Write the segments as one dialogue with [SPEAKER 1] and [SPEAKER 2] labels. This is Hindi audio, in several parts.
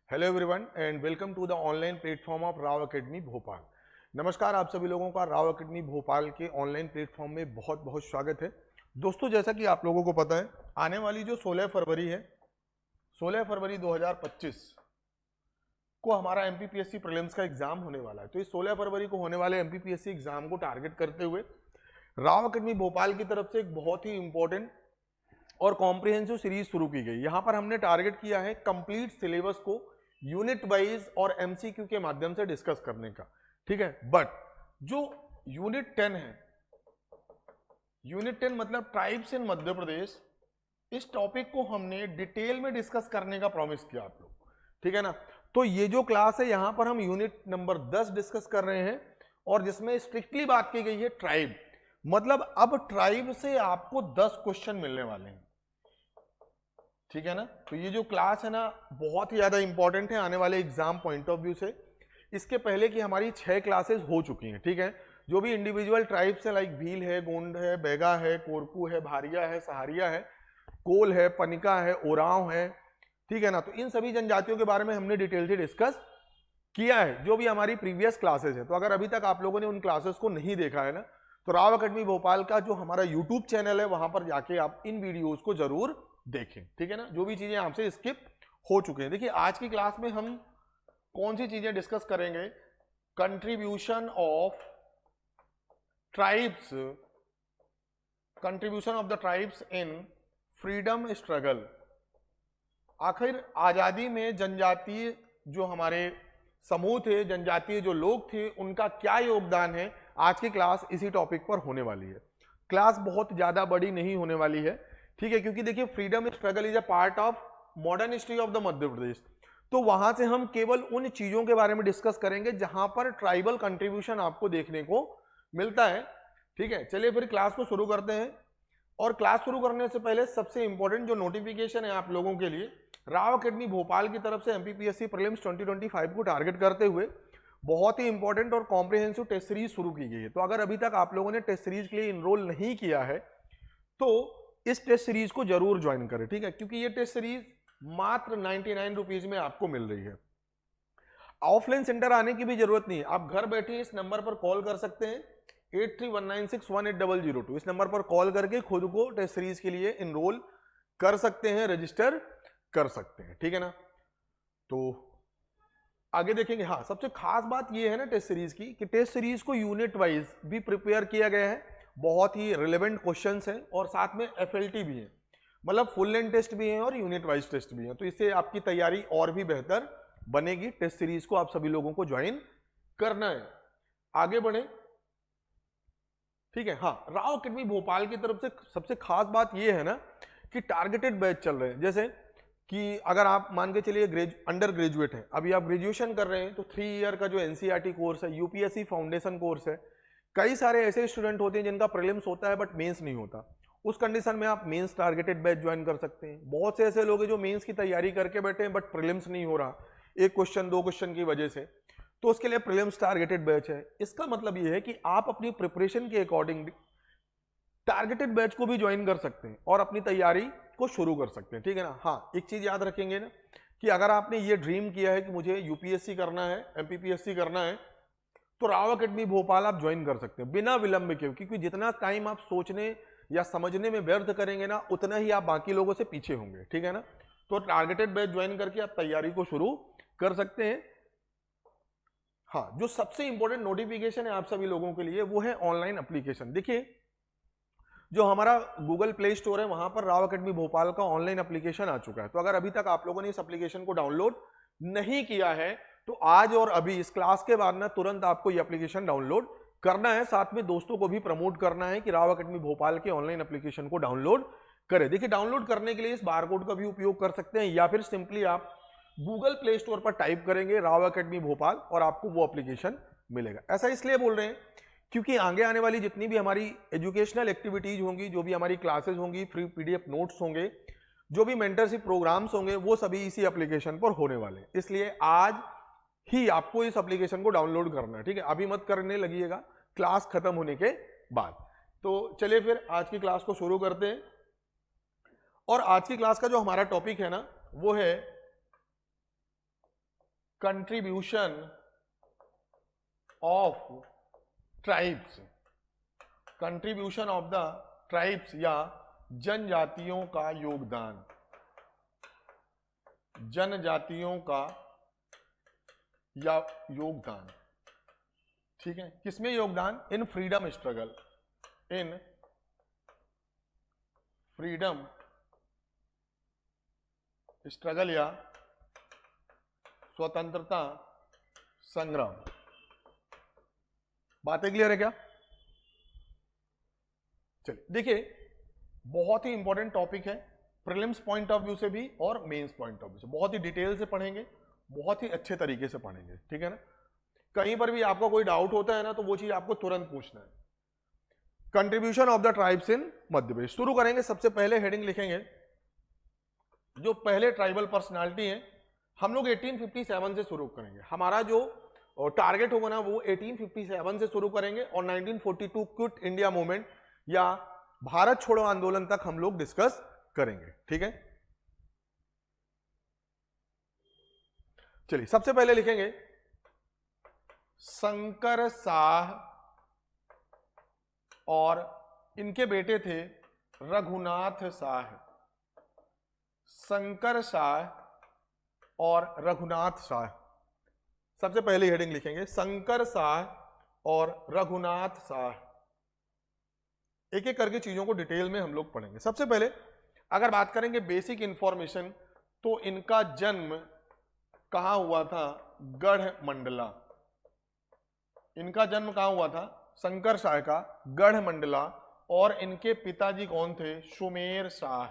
[SPEAKER 1] Hello everyone and welcome to the online platform of Rao Academy Bhopal. नमस्कार, आप सभी लोगों का राव एकेडमी भोपाल के ऑनलाइन प्लेटफॉर्म में बहुत बहुत स्वागत है। दोस्तों, जैसा कि आप लोगों को पता है, आने वाली जो 16 फरवरी है, 16 फरवरी 2025 को हमारा एमपीपीएससी प्रीलिम्स का एग्जाम होने वाला है। तो इस 16 फरवरी को होने वाले एमपीपीएससी एग्जाम को टारगेट करते हुए राव एकेडमी भोपाल की तरफ से एक बहुत ही इंपॉर्टेंट और कॉम्प्रिहेंसिव सीरीज शुरू की गई। यहां पर हमने टारगेट किया है कंप्लीट सिलेबस को यूनिट वाइज और एमसीक्यू के माध्यम से डिस्कस करने का, ठीक है। बट जो यूनिट 10 है, यूनिट 10 मतलब ट्राइब्स इन मध्य प्रदेश, इस टॉपिक को हमने डिटेल में डिस्कस करने का प्रॉमिस किया आप लोग, ठीक है ना। तो ये जो क्लास है, यहां पर हम यूनिट नंबर 10 डिस्कस कर रहे हैं और जिसमें स्ट्रिक्टली बात की गई है ट्राइब, मतलब अब ट्राइब से आपको 10 क्वेश्चन मिलने वाले हैं, ठीक है ना। तो ये जो क्लास है ना, बहुत ही ज्यादा इंपॉर्टेंट है आने वाले एग्जाम पॉइंट ऑफ व्यू से। इसके पहले की हमारी 6 क्लासेस हो चुकी हैं, ठीक है। जो भी इंडिविजुअल ट्राइब्स है, लाइक भील है, गोंड है, बैगा है, कोरकू है, भारिया है, सहारिया है, कोल है, पनिका है, ओरांव है, ठीक है ना। तो इन सभी जनजातियों के बारे में हमने डिटेल से डिस्कस किया है, जो भी हमारी प्रीवियस क्लासेस है। तो अगर अभी तक आप लोगों ने उन क्लासेस को नहीं देखा है ना, तो राव एकेडमी भोपाल का जो हमारा यूट्यूब चैनल है, वहां पर जाके आप इन वीडियोज को जरूर देखें, ठीक है ना। जो भी चीजें आपसे स्किप हो चुके हैं। देखिए, आज की क्लास में हम कौन सी चीजें डिस्कस करेंगे। Contribution of tribes, contribution of the tribes in freedom struggle. आखिर आजादी में जनजातीय जो हमारे समूह थे, जनजातीय जो लोग थे, उनका क्या योगदान है, आज की क्लास इसी टॉपिक पर होने वाली है। क्लास बहुत ज्यादा बड़ी नहीं होने वाली है, ठीक है, क्योंकि देखिए freedom struggle is a part of modern history of the Madhya Pradesh. तो वहां से हम केवल उन चीजों के बारे में डिस्कस करेंगे जहां पर ट्राइबल कंट्रीब्यूशन आपको देखने को मिलता है, ठीक है। चलिए फिर क्लास को शुरू करते हैं। और क्लास शुरू करने से पहले सबसे इंपॉर्टेंट जो नोटिफिकेशन है आप लोगों के लिए, राव एकेडमी भोपाल की तरफ से एमपीपीएससी प्रीलिम्स 2025 को टारगेट करते हुए बहुत ही इंपॉर्टेंट और कॉम्प्रिहेंसिव टेस्ट सीरीज शुरू की गई है। तो अगर अभी तक आप लोगों ने टेस्ट सीरीज के लिए इनरोल नहीं किया है, तो इस टेस्ट सीरीज को जरूर ज्वाइन करें, ठीक है, क्योंकि ये टेस्ट सीरीज मात्र 99 रुपीज में आपको मिल रही है। ऑफलाइन सेंटर आने की भी जरूरत नहीं है, आप घर बैठे इस नंबर पर कॉल कर सकते हैं 8319618002। इस नंबर पर कॉल करके खुद को टेस्ट सीरीज के लिए इनरोल कर सकते हैं, रजिस्टर कर सकते हैं, ठीक है ना। तो आगे देखेंगे। हाँ, सबसे खास बात यह है ना टेस्ट सीरीज की, कि टेस्ट सीरीज को यूनिट वाइज भी प्रिपेयर किया गया है, बहुत ही रिलेवेंट क्वेश्चंस हैं और साथ में एफएलटी भी है, मतलब फुल लेंथ टेस्ट भी है और यूनिट वाइज टेस्ट भी है। तो इससे आपकी तैयारी और भी बेहतर बनेगी। टेस्ट सीरीज को आप सभी लोगों को ज्वाइन करना है। आगे बढ़े, ठीक है। हाँ, राव एकेडमी भोपाल की तरफ से सबसे खास बात यह है ना कि टारगेटेड बैच चल रहे हैं। जैसे कि अगर आप मान के चलिए अंडर ग्रेजुएट है, अभी आप ग्रेजुएशन कर रहे हैं, तो 3 ईयर का जो एनसीईआरटी कोर्स है, यूपीएससी फाउंडेशन कोर्स है। कई सारे ऐसे स्टूडेंट होते हैं जिनका प्रीलिम्स होता है बट मेंस नहीं होता। उस कंडीशन में आप मेंस टारगेटेड बैच ज्वाइन कर सकते हैं। बहुत से ऐसे लोग हैं जो मेंस की तैयारी करके बैठे हैं बट प्रीलिम्स नहीं हो रहा, एक क्वेश्चन 2 क्वेश्चन की वजह से, तो उसके लिए प्रीलिम्स टारगेटेड बैच है। इसका मतलब यह है कि आप अपनी प्रिपरेशन के अकॉर्डिंग टारगेटेड बैच को भी ज्वाइन कर सकते हैं और अपनी तैयारी को शुरू कर सकते हैं, ठीक है ना। हाँ, एक चीज याद रखेंगे ना कि अगर आपने ये ड्रीम किया है कि मुझे यूपीएससी करना है, एमपीपीएससी करना है, तो राव एकेडमी भोपाल आप ज्वाइन कर सकते हैं बिना विलंब के, क्योंकि जितना टाइम आप सोचने या समझने में व्यर्थ करेंगे ना, उतना ही आप बाकी लोगों से पीछे होंगे, ठीक है ना। तो टारगेटेड बैच ज्वाइन करके आप तैयारी को शुरू कर सकते हैं। हाँ, जो सबसे इंपॉर्टेंट नोटिफिकेशन है आप सभी लोगों के लिए, वो है ऑनलाइन एप्लीकेशन। देखिए, जो हमारा गूगल प्ले स्टोर है, वहां पर राव एकेडमी भोपाल का ऑनलाइन एप्लीकेशन आ चुका है। तो अगर अभी तक आप लोगों ने इस एप्लीकेशन को डाउनलोड नहीं किया है, तो आज और अभी इस क्लास के बाद ना तुरंत आपको ये एप्लीकेशन डाउनलोड करना है। साथ में दोस्तों को भी प्रमोट करना है कि राव एकेडमी भोपाल के ऑनलाइन एप्लीकेशन को डाउनलोड करें। देखिए, डाउनलोड करने के लिए इस बारकोड का भी उपयोग कर सकते हैं, या फिर सिंपली आप गूगल प्ले स्टोर पर टाइप करेंगे राव एकेडमी भोपाल और आपको वो एप्लीकेशन मिलेगा। ऐसा इसलिए बोल रहे हैं क्योंकि आगे आने वाली जितनी भी हमारी एजुकेशनल एक्टिविटीज होंगी, जो भी हमारी क्लासेस होंगी, फ्री पीडीएफ नोट्स होंगे, जो भी मेंटरशिप प्रोग्राम्स होंगे, वो सभी इसी एप्लीकेशन पर होने वाले हैं। इसलिए आज ही आपको इस एप्लीकेशन को डाउनलोड करना है, ठीक है। अभी मत करने लगिएगा, क्लास खत्म होने के बाद। तो चलिए फिर आज की क्लास को शुरू करते हैं। और आज की क्लास का जो हमारा टॉपिक है ना, वो है contribution of tribes, contribution of the tribes या जनजातियों का योगदान, जनजातियों का या योगदान, ठीक है, किसमें योगदान? इन फ्रीडम स्ट्रगल, इन फ्रीडम स्ट्रगल या स्वतंत्रता संग्राम। बातें क्लियर है क्या? चलिए देखिए, बहुत ही इंपॉर्टेंट टॉपिक है, प्रीलिम्स पॉइंट ऑफ व्यू से भी और मेंस पॉइंट ऑफ व्यू से, बहुत ही डिटेल से पढ़ेंगे, बहुत ही अच्छे तरीके से पढ़ेंगे, ठीक है ना। कहीं पर भी आपको कोई डाउट होता है ना, तो वो चीज आपको तुरंत पूछना है। Contribution of the tribes in Madhya Pradesh. शुरू करेंगे, सबसे पहले हेडिंग लिखेंगे, जो पहले ट्राइबल पर्सनालिटी है, हम लोग 1857 से शुरू करेंगे। हमारा जो टारगेट होगा ना, वो 1857 से शुरू करेंगे और 1942 क्विट इंडिया मूवमेंट या भारत छोड़ो आंदोलन तक हम लोग डिस्कस करेंगे, ठीक है। चलिए सबसे पहले लिखेंगे शंकर शाह और इनके बेटे थे रघुनाथ शाह। शंकर शाह और रघुनाथ शाह, सबसे पहले हेडिंग लिखेंगे शंकर शाह और रघुनाथ शाह। एक एक करके चीजों को डिटेल में हम लोग पढ़ेंगे। सबसे पहले अगर बात करेंगे बेसिक इंफॉर्मेशन, तो इनका जन्म कहां हुआ था? गढ़मंडला। इनका जन्म कहां हुआ था? शंकर शाह का गढ़मंडला। और इनके पिताजी कौन थे? सुमेर शाह।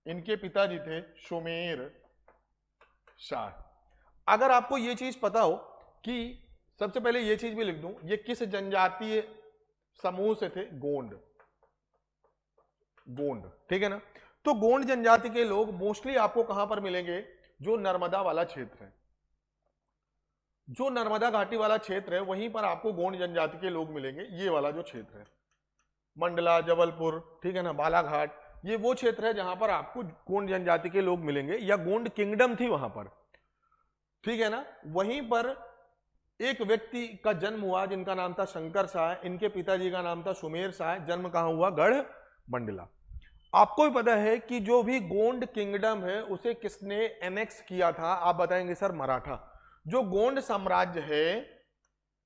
[SPEAKER 1] इनके पिताजी थे सुमेर शाह। अगर आपको ये चीज पता हो कि, सबसे पहले ये चीज भी लिख दूं, ये किस जनजातीय समूह से थे? गोंड। गोंड, ठीक है ना। तो गोंड जनजाति के लोग मोस्टली आपको कहां पर मिलेंगे? जो नर्मदा वाला क्षेत्र है, जो नर्मदा घाटी वाला क्षेत्र है, वहीं पर आपको गोंड जनजाति के लोग मिलेंगे। ये वाला जो क्षेत्र है, मंडला, जबलपुर, ठीक है ना, बालाघाट, ये वो क्षेत्र है जहां पर आपको गोंड जनजाति के लोग मिलेंगे, या गोंड किंगडम थी वहां पर, ठीक है ना। वहीं पर एक व्यक्ति का जन्म हुआ जिनका नाम था शंकर शाह। इनके पिताजी का नाम था सुमेर शाह। जन्म कहां हुआ? गढ़मंडला। आपको भी पता है कि जो भी गोंड किंगडम है उसे किसने एनेक्स किया था? आप बताएंगे सर मराठा। जो गोंड साम्राज्य है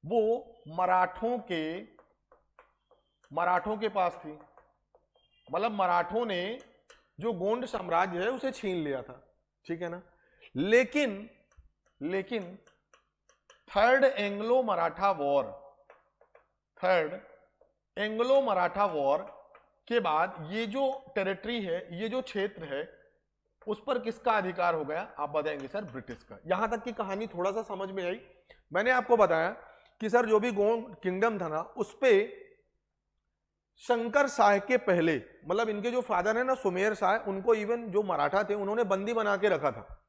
[SPEAKER 1] वो मराठों के पास थी, मतलब मराठों ने जो गोंड साम्राज्य है उसे छीन लिया था, ठीक है ना। लेकिन थर्ड एंग्लो मराठा वॉर के बाद ये जो टेरिटरी है, ये जो क्षेत्र है, उस पर किसका अधिकार हो गया? आप बताएंगे सर ब्रिटिश का। यहां तक की कहानी थोड़ा सा समझ में आई। मैंने आपको बताया कि सर जो भी गोंड किंगडम था ना, उस पे शंकर शाह के पहले, मतलब इनके जो फादर है ना सुमेर शाह, उनको इवन जो मराठा थे उन्होंने बंदी बना के रखा था।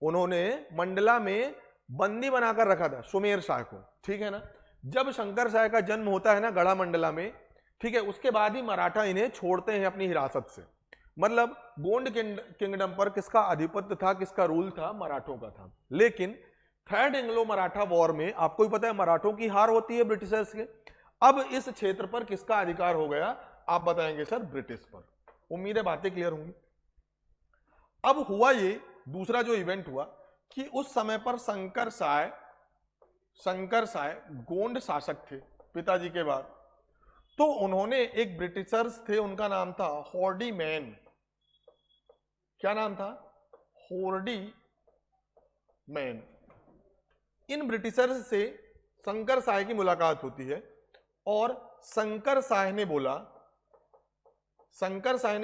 [SPEAKER 1] उन्होंने मंडला में बंदी बनाकर रखा था सुमेर शाह को, ठीक है ना। जब शंकर शाह का जन्म होता है ना गढ़ा मंडला में, ठीक है, उसके बाद ही मराठा इन्हें छोड़ते हैं अपनी हिरासत से। मतलब गोंड किंगडम पर किसका आधिपत्य था, किसका रूल था? मराठों का था। लेकिन थर्ड एंग्लो मराठा वॉर में आपको भी पता है मराठों की हार होती है ब्रिटिशर्स के। अब इस क्षेत्र पर किसका अधिकार हो गया? आप बताएंगे सर ब्रिटिश पर। उम्मीद है बातें क्लियर होंगी। अब हुआ ये दूसरा जो इवेंट हुआ कि उस समय पर शंकर शाह गोंड शासक थे पिताजी के बाद। तो उन्होंने एक ब्रिटिशर्स थे, उनका नाम था हॉर्डी मैन। क्या नाम था? हॉर्डी मैन। इन ब्रिटिशर्स से शंकर शाह की मुलाकात होती है और शंकर शाह ने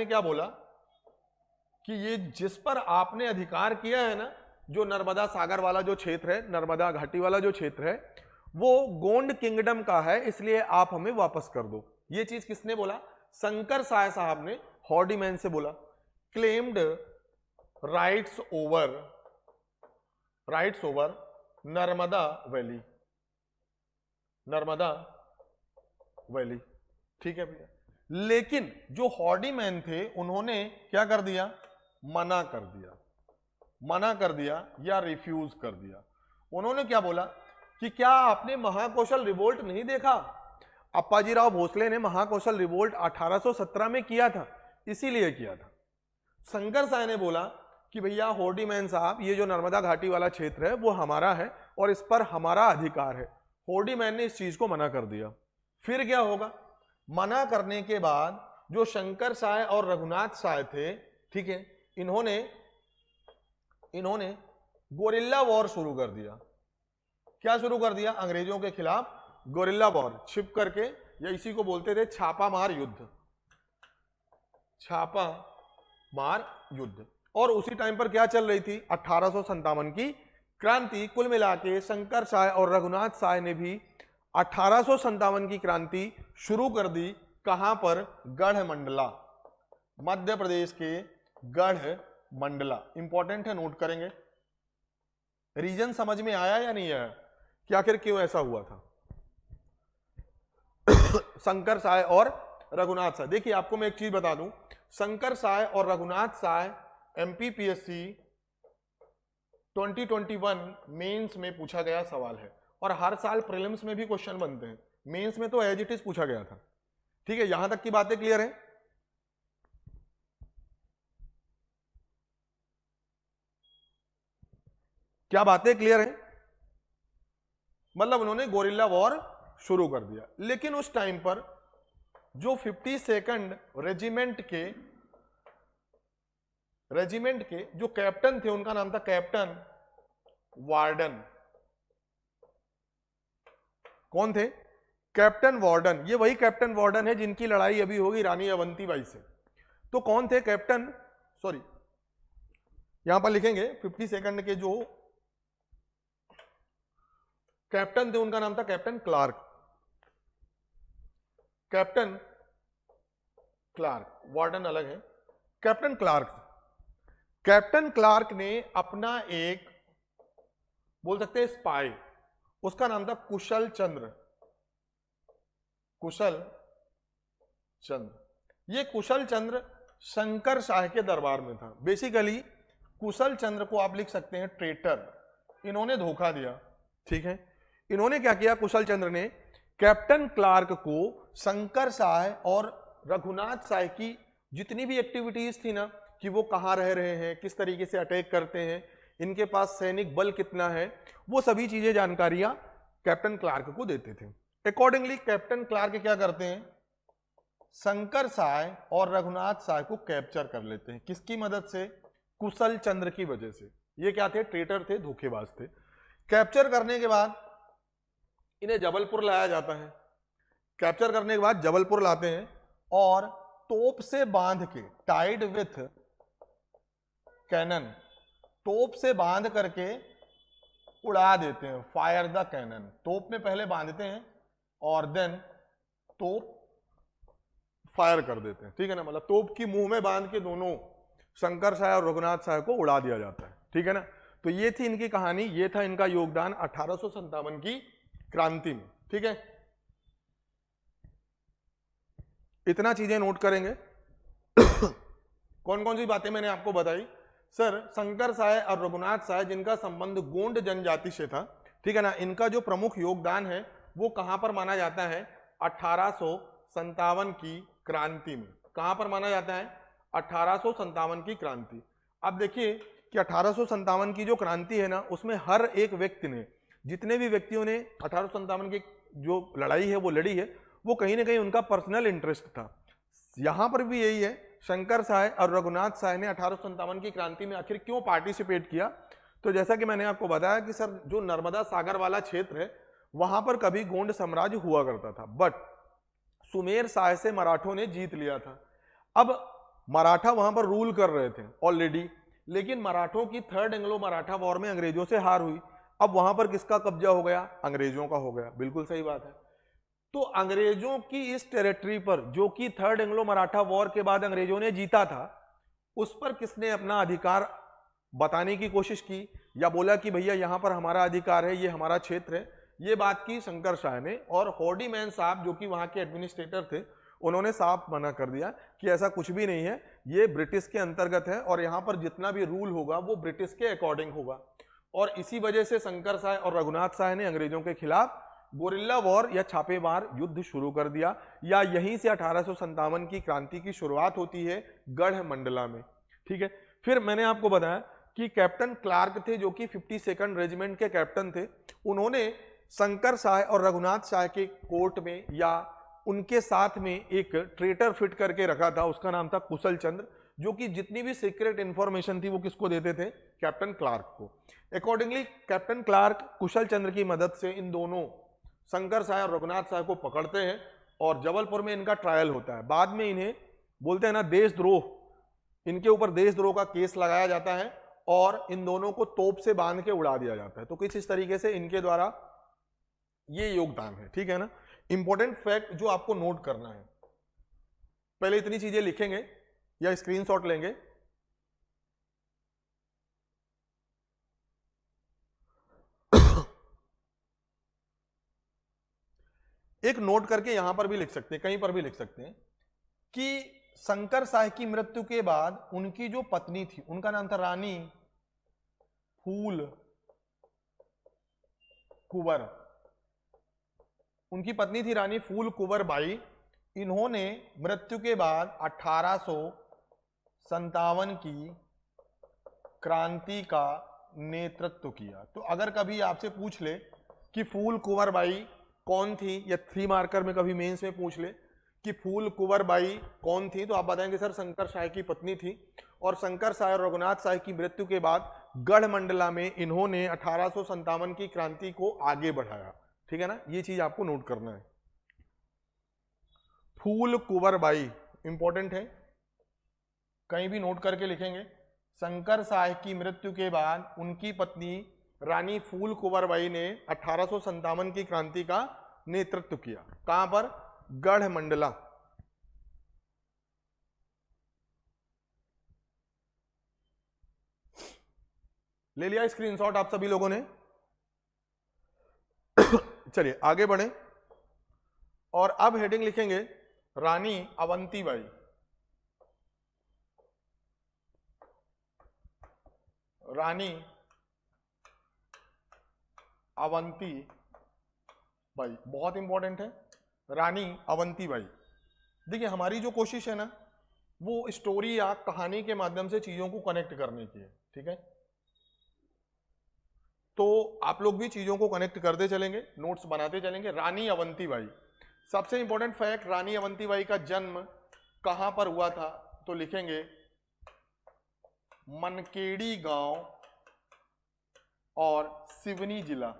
[SPEAKER 1] क्या बोला कि ये जिस पर आपने अधिकार किया है ना, जो नर्मदा सागर वाला जो क्षेत्र है, नर्मदा घाटी वाला जो क्षेत्र है, वो गोंड किंगडम का है, इसलिए आप हमें वापस कर दो। ये चीज किसने बोला? शंकर शाह साहब ने हॉर्डी मैन से बोला। Claimed rights over Narmada valley, ठीक है भैया। लेकिन जो हॉर्डी मैन थे उन्होंने क्या कर दिया? मना कर दिया। मना कर दिया या रिफ्यूज कर दिया। उन्होंने क्या बोला कि क्या आपने महाकौशल रिवोल्ट नहीं देखा? अप्पाजीराव भोसले ने महाकौशल रिवोल्ट 1817 में किया था, इसीलिए किया था। शंकर साय ने बोला कि भैया होर्डीमैन साहब, ये जो नर्मदा घाटी वाला क्षेत्र है वो हमारा है और इस पर हमारा अधिकार है। होर्डीमैन ने इस चीज को मना कर दिया। फिर क्या होगा? मना करने के बाद जो शंकर साय और रघुनाथ साय थे, ठीक है, इन्होंने गोरिल्ला वॉर शुरू कर दिया। क्या शुरू कर दिया? अंग्रेजों के खिलाफ गोरिल्ला वॉर, छिप करके, या इसी को बोलते थे छापा मार युद्ध, छापा मार युद्ध। और उसी टाइम पर क्या चल रही थी? 1857 की क्रांति। कुल मिला के शंकर साय और रघुनाथ साय ने भी 1857 की क्रांति शुरू कर दी। कहां पर? गढ़मंडला, मध्य प्रदेश के गढ़मंडला। इंपॉर्टेंट है, नोट करेंगे। रीजन समझ में आया या नहीं आया कि आखिर क्यों ऐसा हुआ था? शंकर साय और रघुनाथ साय। देखिए आपको मैं एक चीज बता दूं, शंकर साय और रघुनाथ साय एमपीपीएससी 2021 मेंस में पूछा गया सवाल है, और हर साल प्रीलिम्स में भी क्वेश्चन बनते हैं। मेंस में तो एज इट इज पूछा गया था। ठीक है, यहां तक की बातें क्लियर है? क्या बातें क्लियर है? मतलब उन्होंने गोरिल्ला वॉर शुरू कर दिया। लेकिन उस टाइम पर जो 52nd रेजिमेंट के जो कैप्टन थे, उनका नाम था कैप्टन वार्डन। कौन थे? Captain warden. ये वही कैप्टन वार्डन है जिनकी लड़ाई अभी होगी रानी अवंतीबाई से। तो कौन थे कैप्टन? सॉरी, यहां पर लिखेंगे 52nd के जो कैप्टन थे उनका नाम था captain Clark. Captain Clark, warden अलग है। कैप्टन क्लार्क, कैप्टन क्लार्क ने अपना एक, बोल सकते हैं स्पाई, उसका नाम था कुशल चंद्र। कुशल चंद्र, ये कुशल चंद्र शंकर शाह के दरबार में था। बेसिकली कुशल चंद्र को आप लिख सकते हैं ट्रेटर। इन्होंने धोखा दिया। ठीक है, इन्होंने क्या किया? कुशल चंद्र ने कैप्टन क्लार्क को शंकर शाह और रघुनाथ साय की जितनी भी एक्टिविटीज थी ना, कि वो कहाँ रह रहे हैं, किस तरीके से अटैक करते हैं, इनके पास सैनिक बल कितना है, वो सभी चीजें जानकारियां कैप्टन क्लार्क को देते थे। अकॉर्डिंगली कैप्टन क्लार्क क्या करते हैं? शंकर साय और रघुनाथ साय को कैप्चर कर लेते हैं। किसकी मदद से? कुशल चंद्र की वजह से। ये क्या थे? ट्रेटर थे, धोखेबाज थे। कैप्चर करने के बाद इन्हें जबलपुर लाया जाता है। कैप्चर करने के बाद जबलपुर लाते हैं और तोप से बांध के, टाइड विथ कैनन, तोप से बांध करके उड़ा देते हैं। फायर द कैनन, तोप में पहले बांधते हैं और देन तोप फायर कर देते हैं। ठीक है ना, मतलब तोप की मुंह में बांध के दोनों शंकर साय और रघुनाथ साय को उड़ा दिया जाता है। ठीक है ना, तो ये थी इनकी कहानी, ये था इनका योगदान 1857 की क्रांति में। ठीक है, इतना चीजें नोट करेंगे। कौन कौन सी बातें मैंने आपको बताई? सर, शंकर साय और रघुनाथ साय जिनका संबंध गोंड जनजाति से था, ठीक है ना, इनका जो प्रमुख योगदान है वो कहां पर माना जाता है? 1857 की क्रांति में। कहां पर माना जाता है? 1857 की क्रांति। अब देखिए कि 1857 की जो क्रांति है ना, उसमें हर एक व्यक्ति ने, जितने भी व्यक्तियों ने 1857 की जो लड़ाई है वो लड़ी है, वो कहीं ना कहीं उनका पर्सनल इंटरेस्ट था। यहां पर भी यही है, शंकर साय और रघुनाथ साय ने 1857 की क्रांति में आखिर क्यों पार्टिसिपेट किया? तो जैसा कि मैंने आपको बताया कि सर, जो नर्मदा सागर वाला क्षेत्र है वहां पर कभी गोंड साम्राज्य हुआ करता था, बट सुमेर शाह से मराठों ने जीत लिया था। अब मराठा वहां पर रूल कर रहे थे ऑलरेडी, लेकिन मराठों की थर्ड एंग्लो मराठा वॉर में अंग्रेजों से हार हुई। अब वहां पर किसका कब्जा हो गया? अंग्रेजों का हो गया। बिल्कुल सही बात है। तो अंग्रेजों की इस टेरिटरी पर, जो कि थर्ड एंग्लो मराठा वॉर के बाद अंग्रेजों ने जीता था, उस पर किसने अपना अधिकार बताने की कोशिश की या बोला कि भैया यहां पर हमारा अधिकार है, ये हमारा क्षेत्र है? ये बात की शंकर शाह ने, और हॉर्डीमैन साहब जो कि वहां के एडमिनिस्ट्रेटर थे, उन्होंने साफ मना कर दिया कि ऐसा कुछ भी नहीं है, ये ब्रिटिश के अंतर्गत है और यहाँ पर जितना भी रूल होगा वो ब्रिटिश के अकॉर्डिंग होगा। और इसी वजह से शंकर साय और रघुनाथ साय ने अंग्रेजों के खिलाफ गोरिल्ला वॉर या छापेमार युद्ध शुरू कर दिया, या यहीं से 1857 की क्रांति की शुरुआत होती है गढ़मंडला में। ठीक है, फिर मैंने आपको बताया कि कैप्टन क्लार्क थे जो कि 52nd रेजिमेंट के कैप्टन थे, उन्होंने शंकर साय और रघुनाथ साय के कोर्ट में या उनके साथ में एक ट्रेटर फिट करके रखा था, उसका नाम था कुशल चंद्र, जो कि जितनी भी सीक्रेट इंफॉर्मेशन थी वो किसको देते थे, कैप्टन क्लार्क को। अकॉर्डिंगली कैप्टन क्लार्क कुशल चंद्र की मदद से इन दोनों शंकर साय और रघुनाथ साय को पकड़ते हैं और जबलपुर में इनका ट्रायल होता है। बाद में इन्हें बोलते हैं ना देशद्रोह, इनके ऊपर देशद्रोह का केस लगाया जाता है और इन दोनों को तोप से बांध के उड़ा दिया जाता है। तो कुछ इस तरीके से इनके द्वारा ये योगदान है। ठीक है ना, इंपॉर्टेंट फैक्ट जो आपको नोट करना है, पहले इतनी चीजें लिखेंगे या स्क्रीनशॉट लेंगे। एक नोट करके यहां पर भी लिख सकते हैं, कहीं पर भी लिख सकते हैं कि शंकर साय की मृत्यु के बाद उनकी जो पत्नी थी उनका नाम था रानी फूल कुंवर, उनकी पत्नी थी रानी फूल कुंवर बाई। इन्होंने मृत्यु के बाद 1857 की क्रांति का नेतृत्व किया। तो अगर कभी आपसे पूछ ले कि फूल कुंवर बाई कौन थी, या 3 मार्कर में कभी मेंस में पूछ ले कि फूल कुंवर बाई कौन थी, तो आप बताएंगे सर शंकर साय की पत्नी थी। और शंकर साय और रघुनाथ साय की मृत्यु के बाद गढ़मंडला में इन्होंने 1857 की क्रांति को आगे बढ़ाया। ठीक है ना, ये चीज आपको नोट करना है। फूल कुंवर बाई इंपॉर्टेंट है, कहीं भी नोट करके लिखेंगे। शंकर साय की मृत्यु के बाद उनकी पत्नी रानी फूल कुंवर बाई ने 1857 की क्रांति का नेतृत्व किया। कहां पर, गढ़मंडला। ले लिया स्क्रीनशॉट आप सभी लोगों ने? चलिए आगे बढ़े और अब हेडिंग लिखेंगे रानी अवंतीबाई। रानी अवंती बाई बहुत इंपॉर्टेंट है, रानी अवंतीबाई। देखिए हमारी जो कोशिश है ना वो स्टोरी या कहानी के माध्यम से चीजों को कनेक्ट करने की है। ठीक है, तो आप लोग भी चीजों को कनेक्ट करते चलेंगे, नोट्स बनाते चलेंगे। रानी अवंतीबाई, सबसे इंपॉर्टेंट फैक्ट, रानी अवंतीबाई का जन्म कहां पर हुआ था, तो लिखेंगे मनकेड़ी गांव और सिवनी जिला।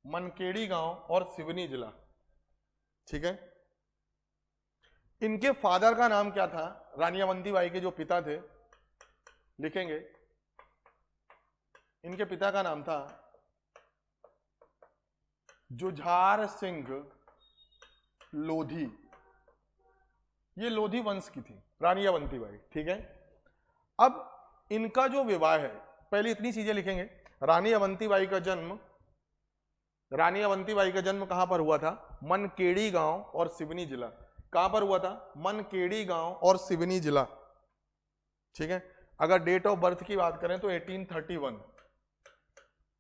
[SPEAKER 1] मनकेड़ी गांव और सिवनी जिला। ठीक है, इनके फादर का नाम क्या था, रानी अवंतीबाई के जो पिता थे, लिखेंगे इनके पिता का नाम था जुझार सिंह लोधी। ये लोधी वंश की थी रानी अवंतीबाई। ठीक है, अब इनका जो विवाह है, पहले इतनी चीजें लिखेंगे। रानी अवंतीबाई का जन्म कहां पर हुआ था, मनकेड़ी गांव और सिवनी जिला। कहां पर हुआ था, मनकेड़ी गांव और सिवनी जिला। ठीक है, अगर डेट ऑफ बर्थ की बात करें तो 1831,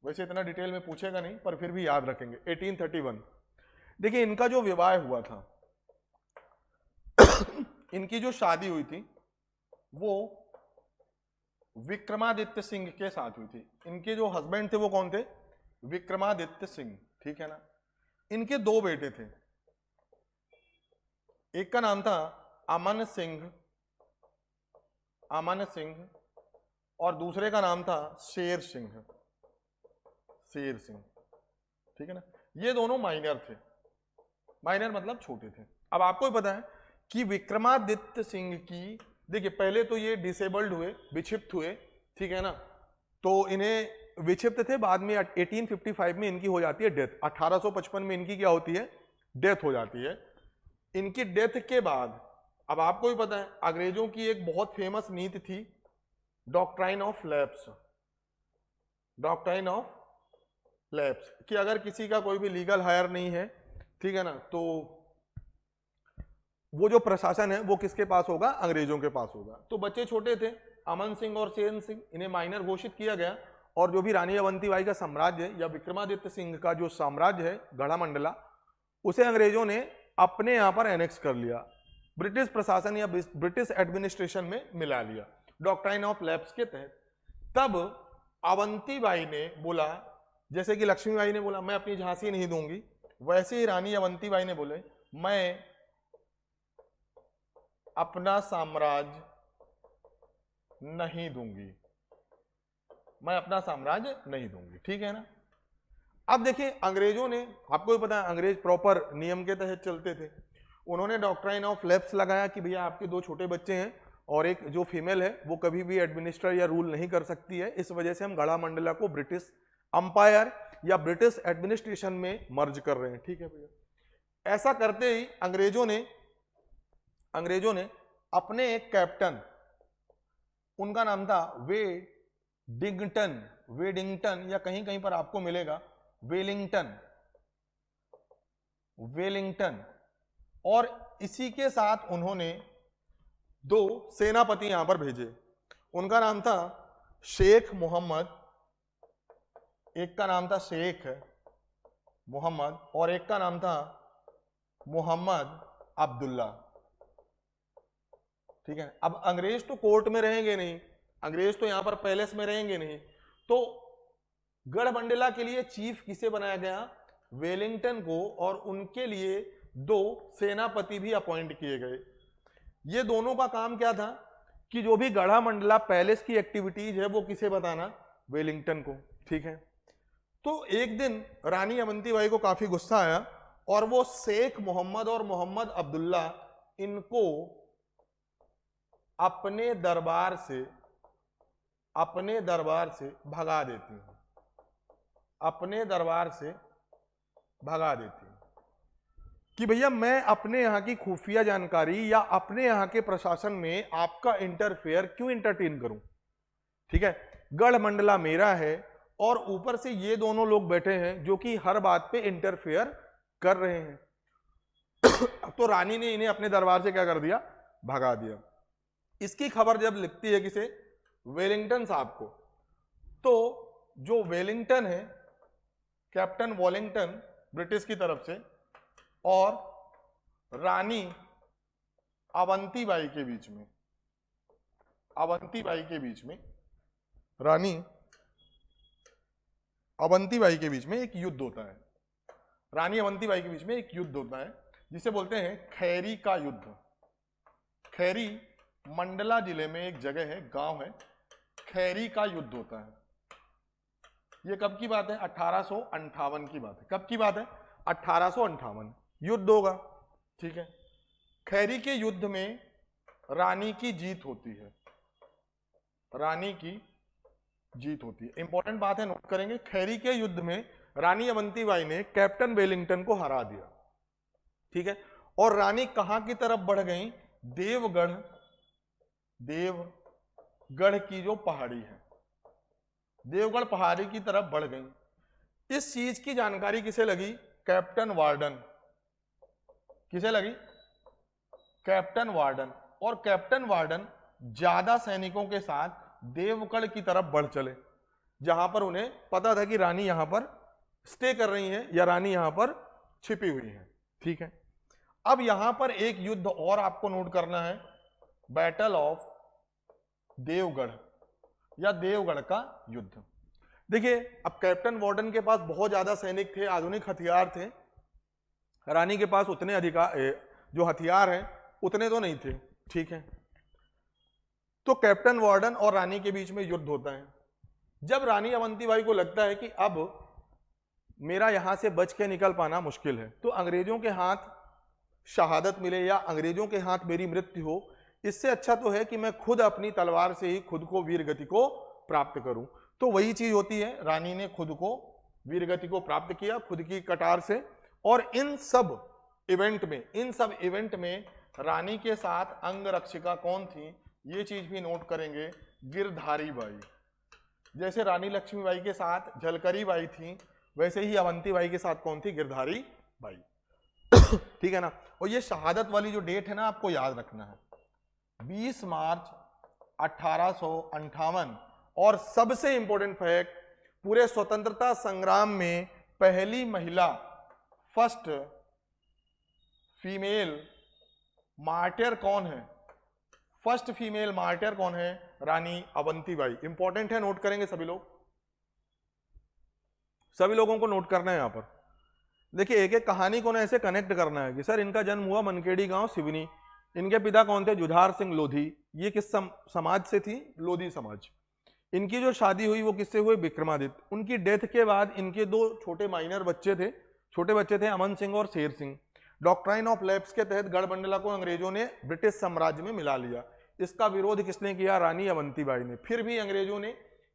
[SPEAKER 1] वैसे इतना डिटेल में पूछेगा नहीं पर फिर भी याद रखेंगे 1831। देखिए इनका जो विवाह हुआ था इनकी जो शादी हुई थी वो विक्रमादित्य सिंह के साथ हुई थी। इनके जो हस्बैंड थे वो कौन थे, विक्रमादित्य सिंह। ठीक है ना, इनके 2 बेटे थे, एक का नाम था अमन सिंह और दूसरे का नाम था शेर सिंह। ठीक है ना, ये दोनों माइनर थे, माइनर मतलब छोटे थे। अब आपको पता है कि विक्रमादित्य सिंह की, देखिए पहले तो ये डिसेबल्ड हुए, विक्षिप्त हुए। ठीक है ना, तो इन्हें विक्षिप्त थे, बाद में 1855 में इनकी हो जाती है डेथ। 1855 में इनकी क्या होती है, डेथ हो जाती है। इनकी डेथ के बाद, अब आपको भी पता है अंग्रेजों की एक बहुत फेमस नीति थी doctrine of lapse. Doctrine of lapse कि अगर किसी का कोई भी लीगल हायर नहीं है, ठीक है ना, तो वो जो प्रशासन है वो किसके पास होगा? अंग्रेजों के पास होगा। तो बच्चे छोटे थे, अमन सिंह और सेन सिंह, इन्हें माइनर घोषित किया गया और जो भी रानी अवंतीबाई का साम्राज्य है या विक्रमादित्य सिंह का जो साम्राज्य है गढ़ामंडला, उसे अंग्रेजों ने अपने यहां पर एनेक्स कर लिया, ब्रिटिश प्रशासन या ब्रिटिश एडमिनिस्ट्रेशन में मिला लिया डॉक्ट्राइन ऑफ लैप्स के तहत। तब अवंतीबाई ने बोला, जैसे कि लक्ष्मीबाई ने बोला मैं अपनी झांसी नहीं दूंगी, वैसे ही रानी अवंतीबाई ने बोले मैं अपना साम्राज्य नहीं दूंगी, मैं अपना साम्राज्य नहीं दूंगी। ठीक है ना? अब देखिए अंग्रेजों ने, आपको भी पता है अंग्रेज प्रॉपर नियम के तहत चलते थे, उन्होंने डॉक्ट्राइन ऑफ लैप्स लगाया कि भैया आपके दो छोटे बच्चे हैं और एक जो फीमेल है वो कभी भी एडमिनिस्टर या रूल नहीं कर सकती है, इस वजह से हम गढ़ामंडला को ब्रिटिश अंपायर या ब्रिटिश एडमिनिस्ट्रेशन में मर्ज कर रहे हैं। ठीक है भैया। ऐसा करते ही अंग्रेजों ने अपने एक कैप्टन, उनका नाम था वेडिंगटन या कहीं कहीं पर आपको मिलेगा वेलिंगटन, और इसी के साथ उन्होंने दो सेनापति यहां पर भेजे। उनका नाम था शेख मोहम्मद, एक का नाम था शेख मोहम्मद और एक का नाम था मोहम्मद अब्दुल्ला। ठीक है। अब अंग्रेज तो कोर्ट में रहेंगे नहीं, अंग्रेज तो यहां पर पैलेस में रहेंगे नहीं, तो गढ़मंडला के लिए चीफ किसे बनाया गया? वेलिंगटन को, और उनके लिए दो सेनापति भी अपॉइंट किए गए। ये दोनों का काम क्या था कि जो भी गढ़ामंडला पैलेस की एक्टिविटीज है वो किसे बताना? वेलिंगटन को। ठीक है। तो एक दिन रानी अवंतीबाई को काफी गुस्सा आया और वो शेख मोहम्मद और मोहम्मद अब्दुल्ला इनको अपने दरबार से भगा देती हैं, अपने दरबार से भगा देती हैं कि भैया मैं अपने यहाँ की खुफिया जानकारी या अपने यहाँ के प्रशासन में आपका इंटरफेयर क्यों इंटरटेन करूं? ठीक है। गढ़मंडला मेरा है और ऊपर से ये दोनों लोग बैठे हैं जो कि हर बात पे इंटरफेयर कर रहे हैं। तो रानी ने इन्हें अपने दरबार से क्या कर दिया? भगा दिया। इसकी खबर जब लिखती है किसे? वेलिंगटन साहब को, तो जो वेलिंगटन है, कैप्टन वॉलिंगटन ब्रिटिश की तरफ से, और रानी अवंतीबाई के बीच में, रानी अवंतीबाई के बीच में एक युद्ध होता है। रानी अवंतीबाई के बीच में एक युद्ध होता है जिसे बोलते हैं खैरी का युद्ध। खैरी मंडला जिले में एक जगह है, गांव है, खैरी का युद्ध होता है। ये कब की बात है? 1858 की बात है। कब की बात है? 1858 युद्ध होगा। ठीक है। खैरी के युद्ध में रानी की जीत होती है, रानी की जीत होती है। इंपॉर्टेंट बात है, नोट करेंगे। खैरी के युद्ध में रानी अवंतीबाई ने कैप्टन वेलिंगटन को हरा दिया। ठीक है। और रानी कहां की तरफ बढ़ गई? देवगढ़ की जो पहाड़ी है, देवगढ़ पहाड़ी की तरफ बढ़ गई। इस चीज की जानकारी किसे लगी? Captain warden. किसे लगी? Captain warden. और कैप्टन वार्डन ज्यादा सैनिकों के साथ देवगढ़ की तरफ बढ़ चले, जहां पर उन्हें पता था कि रानी यहां पर स्टे कर रही है या रानी यहां पर छिपी हुई है। ठीक है। अब यहां पर एक युद्ध और आपको नोट करना है, बैटल ऑफ देवगढ़ या देवगढ़ का युद्ध। देखिए अब कैप्टन वार्डन के पास बहुत ज्यादा सैनिक थे, आधुनिक हथियार थे। रानी के पास उतने अधिकार, जो हथियार हैं उतने तो नहीं थे। ठीक है। तो कैप्टन वार्डन और रानी के बीच में युद्ध होता है। जब रानी अवंतीबाई को लगता है कि अब मेरा यहां से बच के निकल पाना मुश्किल है, तो अंग्रेजों के हाथ शहादत मिले या अंग्रेजों के हाथ मेरी मृत्यु हो, इससे अच्छा तो है कि मैं खुद अपनी तलवार से ही खुद को वीरगति को प्राप्त करूं। तो वही चीज होती है, रानी ने खुद को वीरगति को प्राप्त किया खुद की कटार से। और इन सब इवेंट में रानी के साथ अंगरक्षिका कौन थी, ये चीज भी नोट करेंगे, गिरधारी बाई। जैसे रानी लक्ष्मीबाई के साथ झलकरी बाई थी, वैसे ही अवंतीबाई के साथ कौन थी? गिरधारी बाई। ठीक है ना। और ये शहादत वाली जो डेट है ना, आपको याद रखना है, 20 मार्च 1858। और सबसे इंपॉर्टेंट फैक्ट, पूरे स्वतंत्रता संग्राम में पहली महिला, फर्स्ट फीमेल मार्टियर कौन है? फर्स्ट फीमेल मार्टियर कौन है? रानी अवंतीबाई। इंपॉर्टेंट है, नोट करेंगे सभी लोग, सभी लोगों को नोट करना है यहां पर। देखिए एक एक कहानी को ना ऐसे कनेक्ट करना है कि सर इनका जन्म हुआ मनकेड़ी गांव सिवनी, इनके पिता कौन थे? जुझार सिंह लोधी। ये किस समाज से थी? लोधी समाज। इनकी जो शादी हुई वो किससे हुई? विक्रमादित्य। उनकी डेथ के बाद इनके दो छोटे माइनर बच्चे थे, छोटे बच्चे थे अमन सिंह और Sher Singh. Doctrine of lapse के तहत गढ़बंडला को अंग्रेजों ने ब्रिटिश साम्राज्य में मिला लिया। इसका विरोध किसने किया? रानी अवंतीबाई ने। फिर भी अंग्रेजों ने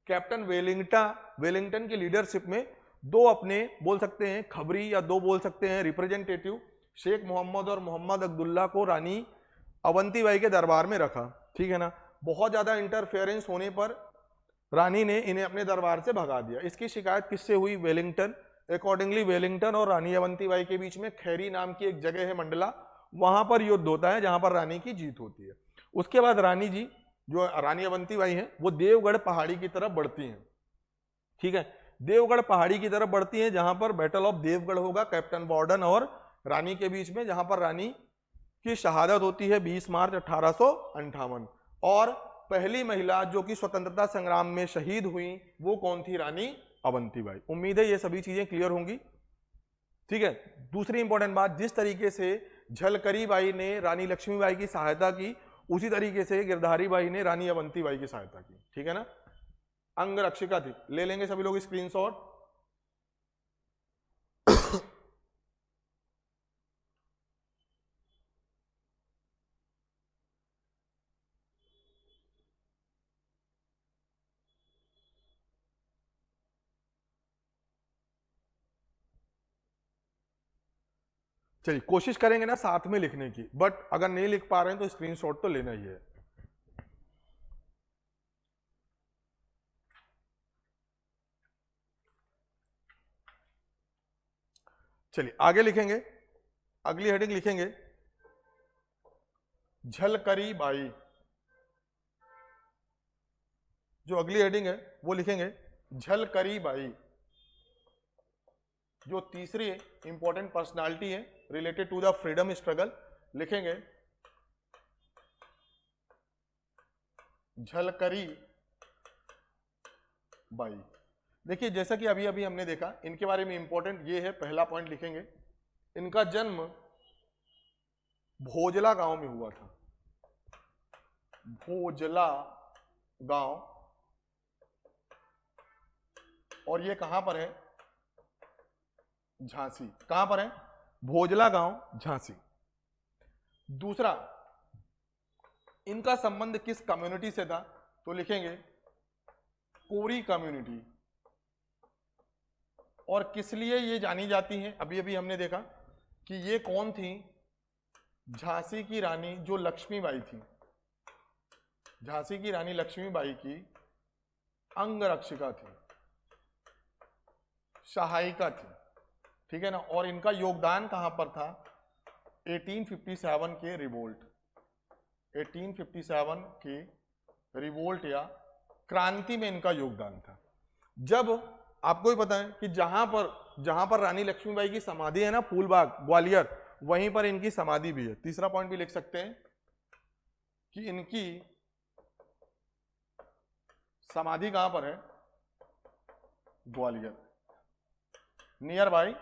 [SPEAKER 1] कैप्टन वेलिंगटन की लीडरशिप में दो अपने बोल सकते हैं खबरी, या दो बोल सकते हैं रिप्रेजेंटेटिव, शेख मोहम्मद और मोहम्मद अब्दुल्ला को रानी अवंतीबाई के दरबार में रखा। ठीक है ना। बहुत ज्यादा इंटरफेरेंस होने पर रानी ने इन्हें अपने दरबार से भगा दिया। इसकी शिकायत किससे हुई? वेलिंगटन। अकॉर्डिंगली वेलिंगटन और रानी अवंतीबाई के बीच में खैरी नाम की एक जगह है मंडला, वहां पर युद्ध होता है जहां पर रानी की जीत होती है। उसके बाद रानी जी, जो रानी अवंतीबाई हैं, वो देवगढ़ पहाड़ी की तरफ बढ़ती हैं। ठीक है, देवगढ़ पहाड़ी की तरफ बढ़ती हैं जहां पर बैटल ऑफ देवगढ़ होगा कैप्टन वार्डन और रानी के बीच में, जहां पर रानी की शहादत होती है 20 मार्च 1858। और पहली महिला जो कि स्वतंत्रता संग्राम में शहीद हुई वो कौन थी? रानी अवंतीबाई। उम्मीद है ये सभी चीजें क्लियर होंगी। ठीक है। दूसरी इंपॉर्टेंट बात, जिस तरीके से झलकरी बाई ने रानी लक्ष्मीबाई की सहायता की, उसी तरीके से गिरधारी बाई ने रानी अवंतीबाई की सहायता की। ठीक है ना। अंग रक्षिका थी। ले लेंगे सभी लोग स्क्रीनशॉट। चलिए कोशिश करेंगे ना साथ में लिखने की, बट अगर नहीं लिख पा रहे हैं तो स्क्रीनशॉट तो लेना ही है। चलिए आगे लिखेंगे, अगली हेडिंग लिखेंगे झलकरी बाई। जो अगली हेडिंग है वो लिखेंगे झलकरी बाई। जो तीसरी इंपॉर्टेंट पर्सनालिटी है related to the freedom struggle, लिखेंगे झलकरी बाई। देखिए जैसा कि अभी अभी हमने देखा, इनके बारे में इंपॉर्टेंट ये है, पहला पॉइंट लिखेंगे, इनका जन्म भोजला गांव में हुआ था। भोजला गांव, और ये कहां पर है? झांसी। कहां पर है? भोजला गांव, झांसी। दूसरा, इनका संबंध किस कम्युनिटी से था? तो लिखेंगे कोरी कम्युनिटी। और किस लिए ये जानी जाती हैं? अभी अभी हमने देखा कि ये कौन थी? झांसी की रानी जो लक्ष्मीबाई थी, झांसी की रानी लक्ष्मीबाई की अंगरक्षिका थी, सहायिका थी। ठीक है ना। और इनका योगदान कहां पर था? 1857 के रिवोल्ट, 1857 की रिवोल्ट या क्रांति में इनका योगदान था। जब आपको ही पता है कि जहां पर रानी लक्ष्मीबाई की समाधि है ना, फूलबाग ग्वालियर, वहीं पर इनकी समाधि भी है। तीसरा पॉइंट भी लिख सकते हैं कि इनकी समाधि कहां पर है? Gwalior, near by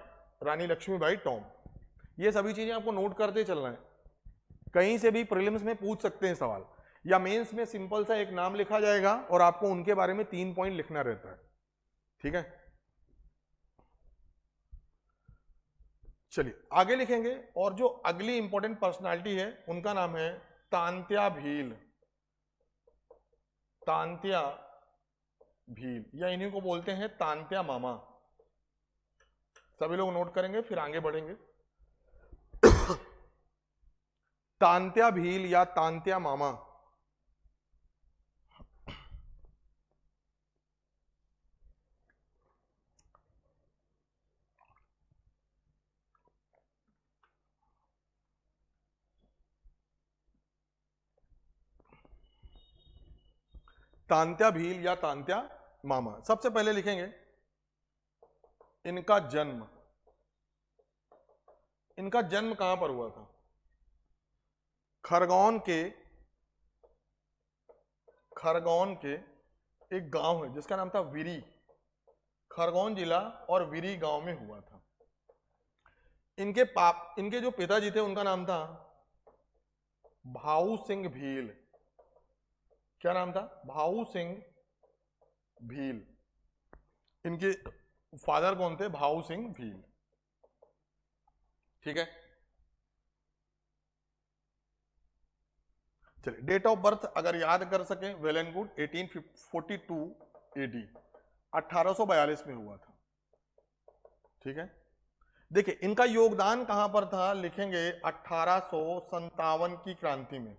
[SPEAKER 1] Rani Lakshmibai tomb. ये सभी चीजें आपको नोट करते चलना है, कहीं से भी प्रीलिम्स में पूछ सकते हैं सवाल, या मेंस में सिंपल सा एक नाम लिखा जाएगा और आपको उनके बारे में 3 पॉइंट लिखना रहता है। ठीक है। चलिए आगे लिखेंगे, और जो अगली इंपॉर्टेंट पर्सनालिटी है उनका नाम है तांत्या भील। तांत्या भील, या इन्हीं को बोलते हैं तांत्या मामा। सभी लोग नोट करेंगे फिर आगे बढ़ेंगे। तांत्या भील या तांत्या मामा, तांत्या भील या तांत्या मामा। सबसे पहले लिखेंगे इनका जन्म। इनका जन्म कहां पर हुआ था? खरगोन के एक गांव है जिसका नाम था विरी। खरगोन जिला और विरी गांव में हुआ था। इनके जो पिताजी थे उनका नाम था भाऊ सिंह भील। क्या नाम था? भाऊ सिंह भील। इनके फादर कौन थे? भाऊ सिंह भील। ठीक है, चलिए डेट ऑफ बर्थ अगर याद कर सके वेल एंड गुड। 1842 AD, 1842 में हुआ था। ठीक है, देखिए इनका योगदान कहां पर था, लिखेंगे 1857 की क्रांति में।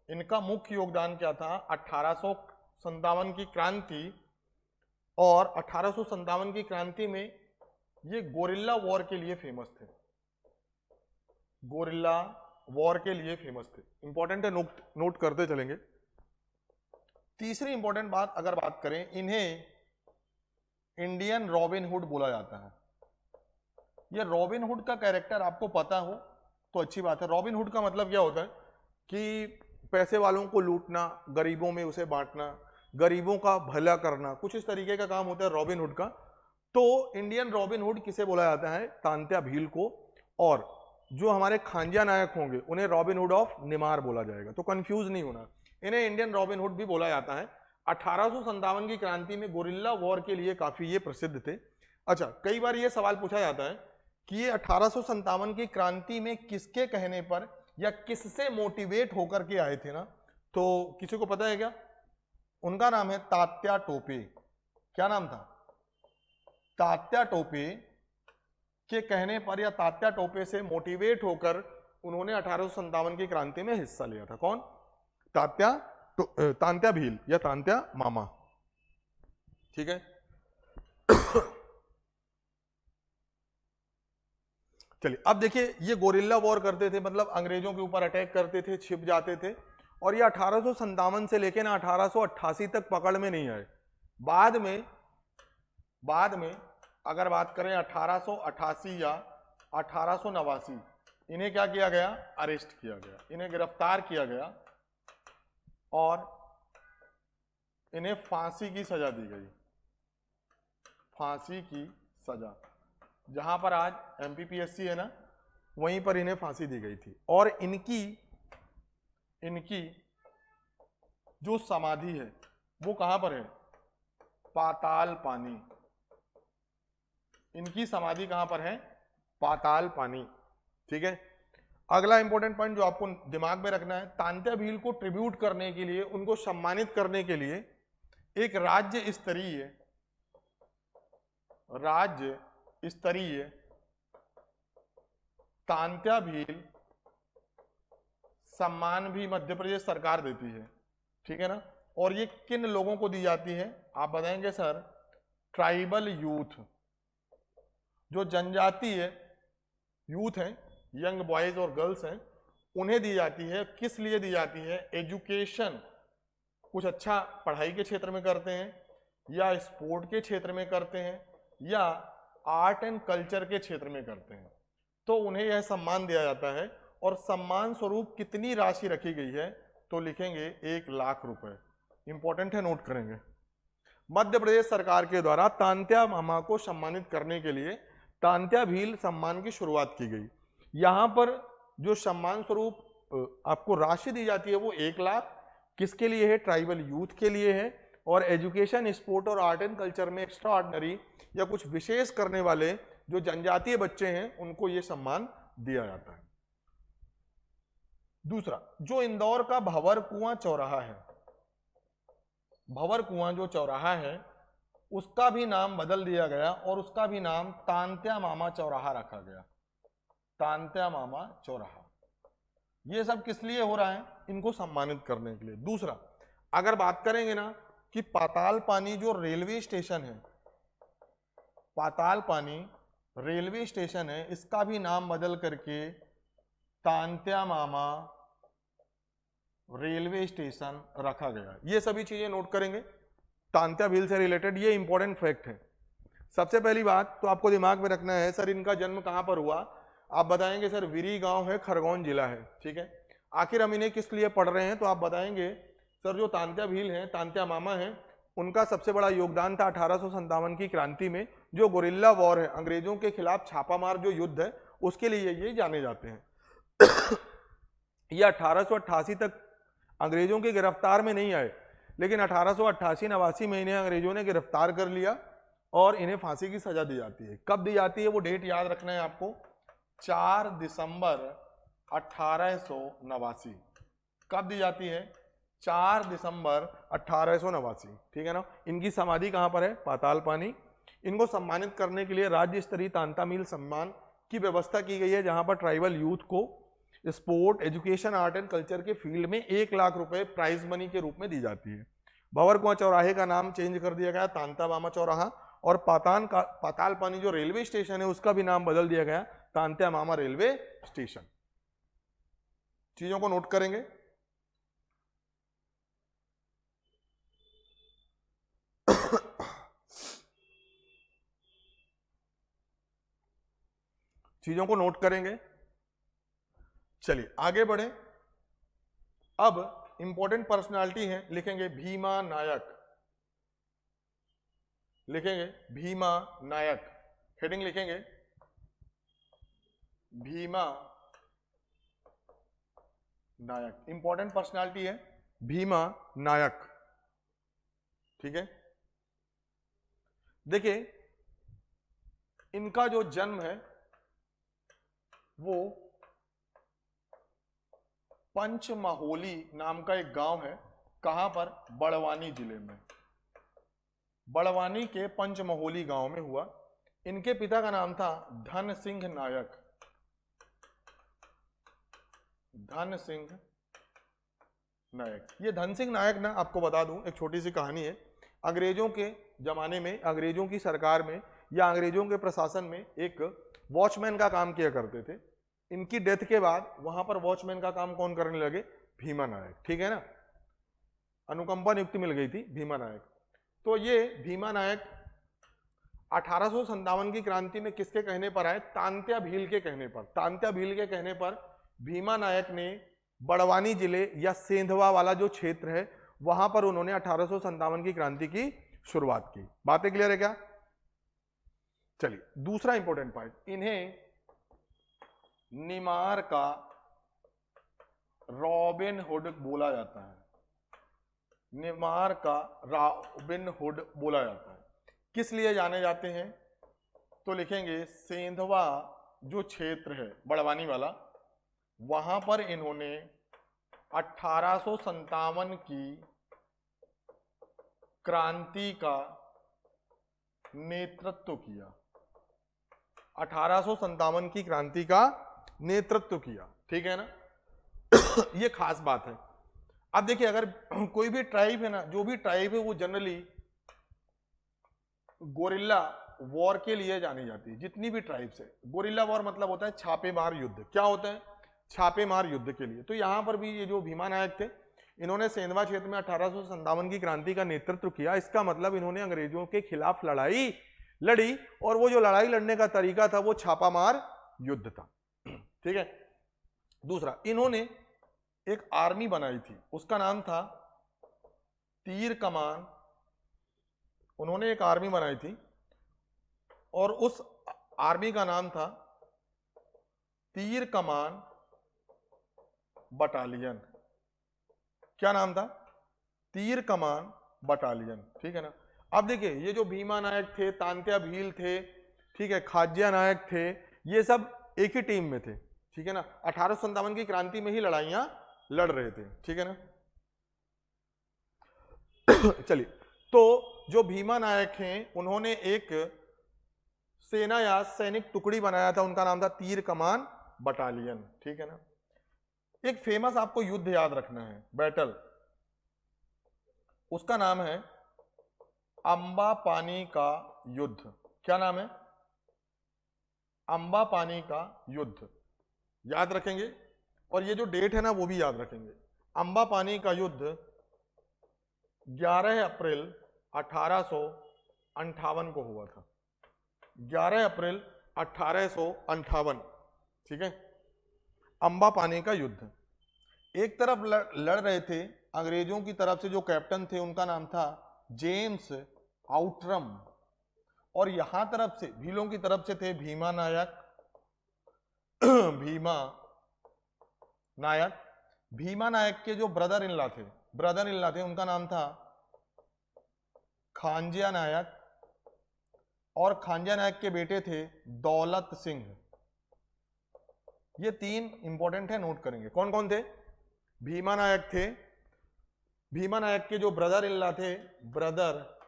[SPEAKER 1] इनका मुख्य योगदान क्या था? 1857 की क्रांति। और 1857 की क्रांति में ये गोरिल्ला वॉर के लिए फेमस थे। गोरिल्ला वॉर के लिए फेमस थे। इंपॉर्टेंट है, नोट करते चलेंगे। तीसरी इंपॉर्टेंट बात अगर बात करें, इन्हें इंडियन रॉबिन हुड बोला जाता है। ये रॉबिन हुड का कैरेक्टर आपको पता हो तो अच्छी बात है। रॉबिन हुड का मतलब क्या होता है कि पैसे वालों को लूटना, गरीबों में उसे बांटना, गरीबों का भला करना, कुछ इस तरीके का काम होता है रॉबिन हुड का। तो इंडियन रॉबिन हुड किसे बोला जाता है? तांत्या भील को। और जो हमारे खांजिया नायक होंगे उन्हें रॉबिन हुड ऑफ निमार बोला जाएगा। तो कंफ्यूज नहीं होना, इन्हें इंडियन रॉबिन हुड भी बोला जाता है। 1857 की क्रांति में गोरिल्ला वॉर के लिए काफी ये प्रसिद्ध थे। अच्छा, कई बार ये सवाल पूछा जाता है कि ये 1857 की क्रांति में किसके कहने पर या किससे मोटिवेट होकर के आए थे ना, तो किसी को पता है क्या? उनका नाम है तात्या टोपे। क्या नाम था? तात्या टोपे के कहने पर या तात्या टोपे से मोटिवेट होकर उन्होंने 1857 की क्रांति में हिस्सा लिया था। कौन? तांत्या भील या तांत्या मामा। ठीक है, चलिए अब देखिए, ये गोरिल्ला वॉर करते थे, मतलब अंग्रेजों के ऊपर अटैक करते थे, छिप जाते थे। और ये 1857 से लेकर ना 1888 तक पकड़ में नहीं आए। बाद में अगर बात करें 1888 या 1889, इन्हें क्या किया गया? अरेस्ट किया गया, इन्हें गिरफ्तार किया गया और इन्हें फांसी की सजा दी गई। फांसी की सजा, जहां पर आज MPPSC है ना, वहीं पर इन्हें फांसी दी गई थी। और इनकी जो समाधि है वो कहां पर है? पाताल पानी। इनकी समाधि कहां पर है? पाताल पानी। ठीक है, अगला इंपॉर्टेंट पॉइंट जो आपको दिमाग में रखना है, तांत्या भील को ट्रिब्यूट करने के लिए, उनको सम्मानित करने के लिए एक राज्य स्तरीय तांत्या भील सम्मान भी मध्य प्रदेश सरकार देती है। ठीक है ना, और ये किन लोगों को दी जाती है आप बताएंगे सर? ट्राइबल यूथ, जो जनजातीय यूथ हैं, यंग बॉयज और गर्ल्स हैं, उन्हें दी जाती है। किस लिए दी जाती है? एजुकेशन, कुछ अच्छा पढ़ाई के क्षेत्र में करते हैं, या स्पोर्ट के क्षेत्र में करते हैं, या आर्ट एंड कल्चर के क्षेत्र में करते हैं, तो उन्हें यह सम्मान दिया जाता है। और सम्मान स्वरूप कितनी राशि रखी गई है? तो लिखेंगे 1 लाख रुपए। इंपॉर्टेंट है, नोट करेंगे। मध्य प्रदेश सरकार के द्वारा तांत्या मामा को सम्मानित करने के लिए तांत्या भील सम्मान की शुरुआत की गई। यहां पर जो सम्मान स्वरूप आपको राशि दी जाती है वो 1 लाख किसके लिए है? ट्राइबल यूथ के लिए है। और एजुकेशन, स्पोर्ट और आर्ट एंड कल्चर में एक्स्ट्रा ऑर्डिनरी या कुछ विशेष करने वाले जो जनजातीय बच्चे हैं उनको ये सम्मान दिया जाता है। दूसरा, जो इंदौर का भंवर कुआं चौराहा है, भंवर कुआं जो चौराहा है उसका भी नाम बदल दिया गया और उसका भी नाम तांत्या मामा चौराहा रखा गया। तांत्या मामा चौराहा। ये सब किस लिए हो रहा है? इनको सम्मानित करने के लिए। दूसरा, अगर बात करेंगे ना कि पाताल पानी जो रेलवे स्टेशन है, पाताल पानी रेलवे स्टेशन है, इसका भी नाम बदल करके तांत्या मामा रेलवे स्टेशन रखा गया। ये सभी चीजें नोट करेंगे तांत्या भील से रिलेटेड, ये इंपॉर्टेंट फैक्ट है। सबसे पहली बात तो आपको दिमाग में रखना है, सर इनका जन्म कहां पर हुआ, आप बताएंगे सर विरी गांव है, खरगोन जिला है, ठीक है। आखिर हम इन्हें किस लिए पढ़ रहे हैं, तो आप बताएंगे सर जो तांत्या भील हैं, तांत्या मामा हैं, उनका सबसे बड़ा योगदान था 1857 की क्रांति में, जो गोरिल्ला वॉर है, अंग्रेजों के खिलाफ छापामार जो युद्ध है, उसके लिए ये जाने जाते हैं। ये 1888 तक अंग्रेजों के गिरफ्तार में नहीं आए, लेकिन 1888-89 में इन्हें अंग्रेजों ने गिरफ्तार कर लिया और इन्हें फांसी की सजा दी जाती है। कब दी जाती है वो डेट याद रखना है आपको, 4 दिसंबर 1889। कब दी जाती है, 4 दिसंबर 1889, ठीक है ना। इनकी समाधि कहां पर है, पाताल पानी। इनको सम्मानित करने के लिए राज्य स्तरीय तांत्या भील सम्मान की व्यवस्था की गई है, जहां पर ट्राइबल यूथ को sport, education, art and culture के फील्ड में 1 लाख रुपए प्राइज मनी के रूप में दी जाती है। भंवरकुआं चौराहे का नाम चेंज कर दिया गया तांत्या मामा चौराहा, और पाताल पानी जो रेलवे स्टेशन है उसका भी नाम बदल दिया गया तांत्या मामा रेलवे स्टेशन। चीजों को नोट करेंगे। चीजों को नोट करेंगे। चलिए आगे बढ़े। अब इंपॉर्टेंट पर्सनालिटी है, लिखेंगे भीमा नायक, लिखेंगे भीमा नायक, हेडिंग लिखेंगे भीमा नायक। इंपॉर्टेंट पर्सनालिटी है भीमा नायक, ठीक है। देखिए इनका जो जन्म है वो पंचमहोली नाम का एक गांव है, कहां पर, बड़वानी जिले में। बड़वानी के पंचमहोली गांव में हुआ। इनके पिता का नाम था धन सिंह नायक, धन सिंह नायक। ये धन सिंह नायक ना, आपको बता दूं एक छोटी सी कहानी है। अंग्रेजों के जमाने में, अंग्रेजों की सरकार में या अंग्रेजों के प्रशासन में एक वॉचमैन का काम किया करते थे। इनकी डेथ के बाद वहां पर वॉचमैन का काम कौन करने लगे, भीमा नायक, ठीक है ना। अनुकंपा नियुक्ति मिल गई थी भीमा नायक। तो ये भीमा नायक 1857 की क्रांति में किसके कहने पर आए, तांत्या भील के कहने पर। तांत्या भील के कहने पर भीमा नायक ने बड़वानी जिले या सेंधवा वाला जो क्षेत्र है वहां पर उन्होंने 1857 की क्रांति की शुरुआत की। बातें क्लियर है क्या। चलिए दूसरा इंपॉर्टेंट पॉइंट, इन्हें निमार का रॉबिन हुड बोला जाता है। निमार का रॉबिन हुड बोला जाता है। किस लिए जाने जाते हैं, तो लिखेंगे सेंधवा जो क्षेत्र है बड़वानी वाला, वहां पर इन्होंने 1857 की क्रांति का नेतृत्व किया। 1857 की क्रांति का नेतृत्व किया, ठीक है ना। ये खास बात है। अब देखिए अगर कोई भी ट्राइब है ना, जो भी ट्राइब है वो जनरली गोरिल्ला वॉर के लिए जानी जाती है। जितनी भी ट्राइब्स है, गोरिल्ला वॉर मतलब होता है छापेमार युद्ध। क्या होता है, छापेमार युद्ध के लिए। तो यहां पर भी ये जो भीमा नायक थे, इन्होंने सेंधवा क्षेत्र में 1857 की क्रांति का नेतृत्व किया। इसका मतलब इन्होंने अंग्रेजों के खिलाफ लड़ाई लड़ी, और वो जो लड़ाई लड़ने का तरीका था वो छापामार युद्ध था, ठीक है। दूसरा, इन्होंने एक आर्मी बनाई थी, उसका नाम था तीर कमान। उन्होंने एक आर्मी बनाई थी और उस आर्मी का नाम था तीर कमान बटालियन। क्या नाम था, तीर कमान बटालियन, ठीक है ना। अब देखिए ये जो भीमा नायक थे, तांत्या भील थे, ठीक है, खाज्या नायक थे, ये सब एक ही टीम में थे, ठीक है ना। 1857 की क्रांति में ही लड़ाइयां लड़ रहे थे, ठीक है ना। चलिए, तो जो भीमा नायक हैं उन्होंने एक सेना या सैनिक टुकड़ी बनाया था, उनका नाम था तीर कमान बटालियन, ठीक है ना। एक फेमस आपको युद्ध याद रखना है, बैटल, उसका नाम है अंबा पानी का युद्ध। क्या नाम है, अंबा पानी का युद्ध, याद रखेंगे। और ये जो डेट है ना वो भी याद रखेंगे, अंबापानी का युद्ध 11 अप्रैल 1858 को हुआ था। 11 अप्रैल 1858, ठीक है। अंबापानी का युद्ध, एक तरफ लड़ रहे थे अंग्रेजों की तरफ से, जो कैप्टन थे उनका नाम था जेम्स आउटरम, और यहां तरफ से भीलों की तरफ से थे भीमा नायक। भीमा नायक, भीमा नायक के जो ब्रदर इन लॉ थे उनका नाम था खांजिया नायक, और खांजिया नायक के बेटे थे दौलत सिंह। ये तीन इंपॉर्टेंट है, नोट करेंगे। कौन कौन थे? भीमा नायक थे, भीमा नायक के जो ब्रदर इन लॉ थे, ब्रदर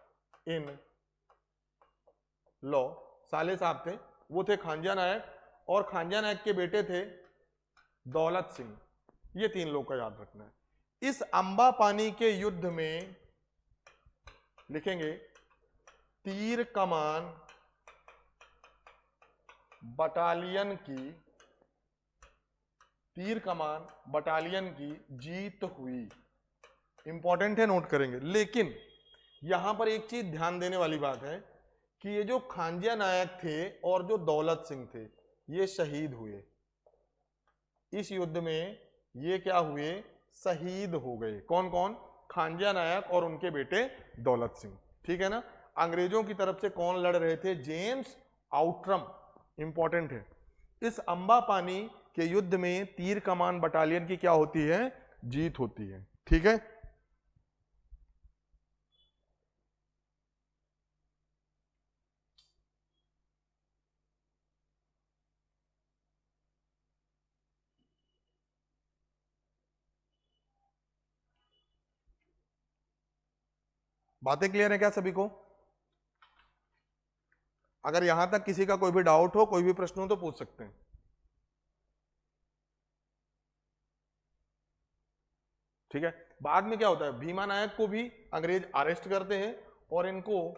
[SPEAKER 1] इन लॉ साले साहब थे, वो थे खांजिया नायक, और खांजिया नायक के बेटे थे दौलत सिंह। ये तीन लोग का याद रखना है। इस अंबापानी के युद्ध में लिखेंगे तीर कमान बटालियन की जीत हुई। इंपॉर्टेंट है, नोट करेंगे। लेकिन यहां पर एक चीज ध्यान देने वाली बात है कि ये जो खांजिया नायक थे और जो दौलत सिंह थे, ये शहीद हुए इस युद्ध में। ये क्या हुए? शहीद हो गए। कौन कौन? खांजिया नायक और उनके बेटे दौलत सिंह, ठीक है ना। अंग्रेजों की तरफ से कौन लड़ रहे थे? James Outram. इंपॉर्टेंट है। इस अंबापानी के युद्ध में तीर कमान बटालियन की क्या होती है? जीत होती है, ठीक है। बातें क्लियर है क्या सभी को? अगर यहां तक किसी का कोई भी डाउट हो, कोई भी प्रश्न हो तो पूछ सकते हैं। ठीक है। बाद में क्या होता है, भीमा नायक को भी अंग्रेज अरेस्ट करते हैं और इनको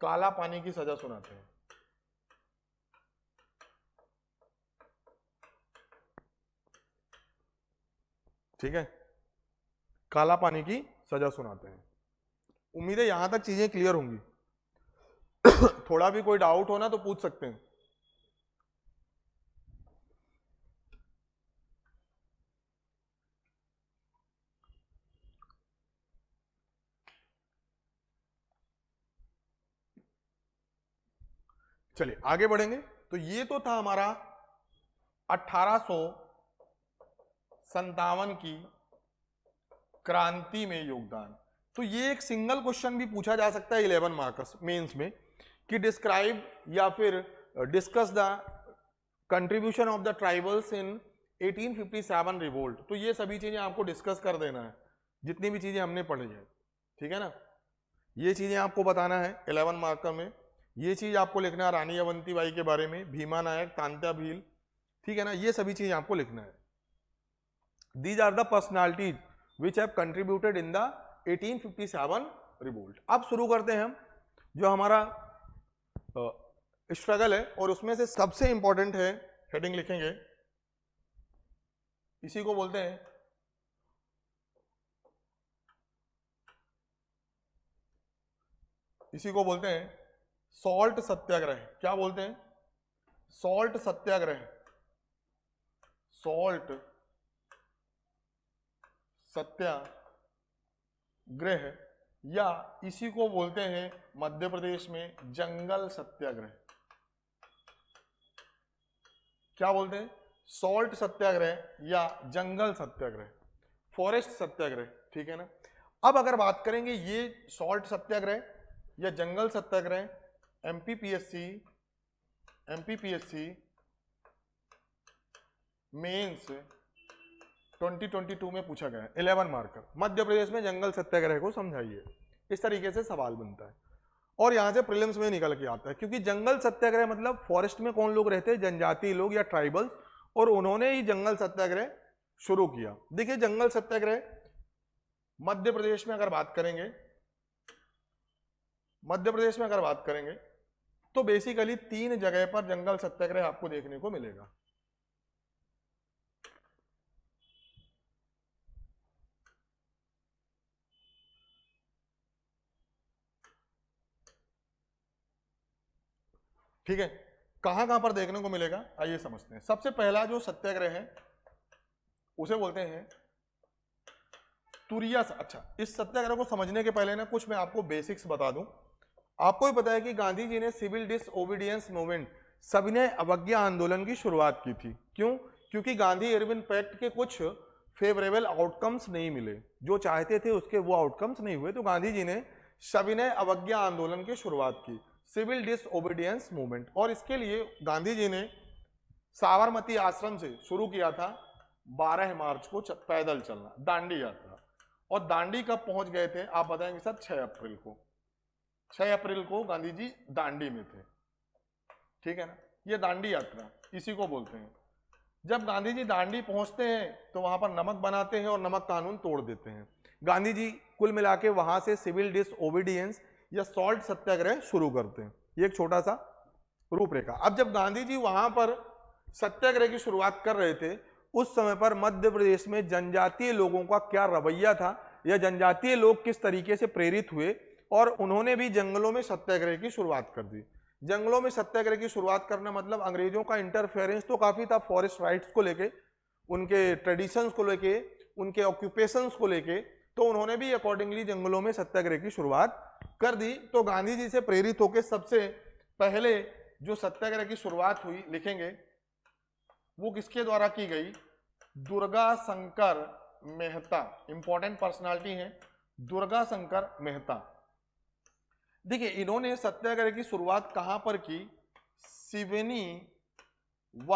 [SPEAKER 1] काला पानी की सजा सुनाते हैं। ठीक है, काला पानी की सजा सुनाते हैं। उम्मीद है यहां तक चीजें क्लियर होंगी। थोड़ा भी कोई डाउट हो ना तो पूछ सकते हैं। चलिए आगे बढ़ेंगे। तो ये तो था हमारा 1857 की क्रांति में योगदान। तो ये एक सिंगल क्वेश्चन भी पूछा जा सकता है 11 मार्क्स मेंस में, कि डिस्क्राइब या फिर discuss the contribution of the tribals in 1857 revolt. तो ये सभी चीजें आपको डिस्कस कर देना है, जितनी भी चीजें हमने पढ़ी है, ठीक है ना। ये चीजें आपको बताना है 11 मार्कर में। ये चीज आपको लिखना है रानी अवंतीबाई के बारे में, भीमा नायक, तांत्या भील, ठीक है ना। ये सभी चीजें आपको लिखना है। These are the personalities which have contributed in the 1857 revolt. अब शुरू करते हैं हम जो हमारा स्ट्रगल है, और उसमें से सबसे इंपॉर्टेंट है, हेडिंग लिखेंगे, इसी को बोलते हैं सॉल्ट सत्याग्रह। क्या बोलते हैं? सॉल्ट सत्याग्रह। सॉल्ट सत्याग्रह, या इसी को बोलते हैं मध्य प्रदेश में जंगल सत्याग्रह। क्या बोलते हैं? सॉल्ट सत्याग्रह या जंगल सत्याग्रह, फॉरेस्ट सत्याग्रह, ठीक है ना। अब अगर बात करेंगे ये सॉल्ट सत्याग्रह या जंगल सत्याग्रह, एमपीपीएससी मेंस 2022 में पूछा गया है 11 मार्कर। मध्य प्रदेश में जंगल सत्याग्रह को समझाइए, इस तरीके से सवाल बनता है और यहां से प्रीलिम्स में निकल के आता है। क्योंकि जंगल सत्याग्रह मतलब फॉरेस्ट में कौन लोग रहते हैं? जनजातीय लोग या ट्राइबल्स, और उन्होंने ही जंगल सत्याग्रह शुरू किया। देखिए जंगल सत्याग्रह मध्य प्रदेश में अगर बात करेंगे तो बेसिकली 3 जगह पर जंगल सत्याग्रह आपको देखने को मिलेगा। ठीक है, कहां कहां पर देखने को मिलेगा आइए समझते हैं। सबसे पहला जो सत्याग्रह है उसे बोलते हैं तुरिया। अच्छा, इस सत्याग्रह को समझने के पहले ना कुछ मैं आपको बेसिक्स बता दूं। आपको भी पता है कि गांधी जी ने सिविल डिसओबीडियंस मूवमेंट, सविनय अवज्ञा आंदोलन की शुरुआत की थी। क्यों? क्योंकि गांधी इरविन पैक्ट के कुछ फेवरेबल आउटकम्स नहीं मिले, जो चाहते थे उसके वो आउटकम्स नहीं हुए, तो गांधी जी ने सविनय अवज्ञा आंदोलन की शुरुआत की, सिविल डिसओबीडियंस मूवमेंट। और इसके लिए गांधी जी ने साबरमती आश्रम से शुरू किया था 12 मार्च को पैदल चलना, दांडी यात्रा। और दांडी कब पहुंच गए थे आप बताएंगे सर? 6 अप्रैल को। 6 अप्रैल को गांधी जी दांडी में थे, ठीक है ना। ये दांडी यात्रा इसी को बोलते हैं। जब गांधी जी दांडी पहुंचते हैं तो वहां पर नमक बनाते हैं और नमक कानून तोड़ देते हैं। गांधी जी कुल मिला के वहां से सिविल डिसओबीडियंस या सॉल्ट सत्याग्रह शुरू करते हैं। ये एक छोटा सा रूपरेखा। अब जब गांधी जी वहां पर सत्याग्रह की शुरुआत कर रहे थे, उस समय पर मध्य प्रदेश में जनजातीय लोगों का क्या रवैया था, या जनजातीय लोग किस तरीके से प्रेरित हुए, और उन्होंने भी जंगलों में सत्याग्रह की शुरुआत कर दी। जंगलों में सत्याग्रह की शुरुआत करना मतलब अंग्रेजों का इंटरफेरेंस तो काफी था, फॉरेस्ट राइट्स को लेके, उनके ट्रेडिशंस को लेके, उनके ऑक्यूपेशंस को लेके, तो उन्होंने भी अकॉर्डिंगली जंगलों में सत्याग्रह की शुरुआत कर दी। तो गांधी जी से प्रेरित होकर सबसे पहले जो सत्याग्रह की शुरुआत हुई, लिखेंगे, वो किसके द्वारा की गई? दुर्गा शंकर मेहता, इंपॉर्टेंट पर्सनालिटी है दुर्गा शंकर मेहता। देखिए, इन्होंने सत्याग्रह की शुरुआत कहां पर की? सिवनी व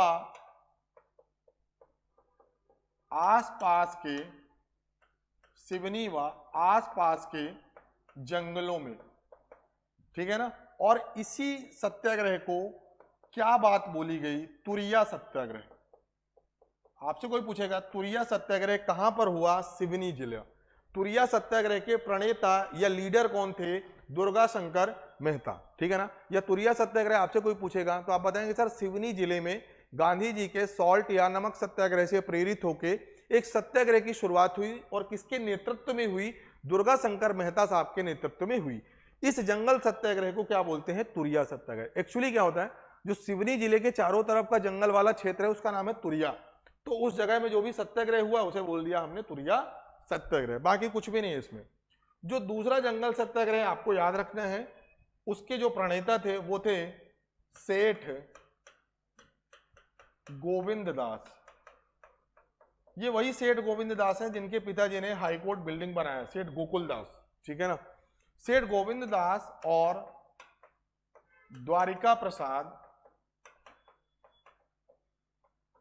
[SPEAKER 1] आसपास के, सिवनी व आसपास के जंगलों में, ठीक है ना। और इसी सत्याग्रह को क्या बात बोली गई? तुरिया सत्याग्रह। आपसे कोई पूछेगा तुरिया सत्याग्रह कहां पर हुआ? सिवनी जिला। तुरिया सत्याग्रह के प्रणेता या लीडर कौन थे? दुर्गा शंकर मेहता, ठीक है ना। या तुरिया सत्याग्रह आपसे कोई पूछेगा तो आप बताएंगे सर सिवनी जिले में गांधी जी के सॉल्ट या नमक सत्याग्रह से प्रेरित होकर एक सत्याग्रह की शुरुआत हुई, और किसके नेतृत्व में हुई? दुर्गा शंकर मेहता साहब के नेतृत्व में हुई। इस जंगल सत्याग्रह को क्या बोलते हैं? तुरिया सत्याग्रह। एक्चुअली क्या होता है, जो सिवनी जिले के चारों तरफ का जंगल वाला क्षेत्र है उसका नाम है तुरिया, तो उस जगह में जो भी सत्याग्रह हुआ उसे बोल दिया हमने तुरिया सत्याग्रह, बाकी कुछ भी नहीं है इसमें। जो दूसरा जंगल सत्याग्रह आपको याद रखना है, उसके जो प्रणेता थे वो थे सेठ गोविंद दास। ये वही सेठ गोविंद दास हैं जिनके पिताजी ने हाईकोर्ट बिल्डिंग बनाया, सेठ गोकुल दास, ठीक है ना। सेठ गोविंद दास और द्वारिका प्रसाद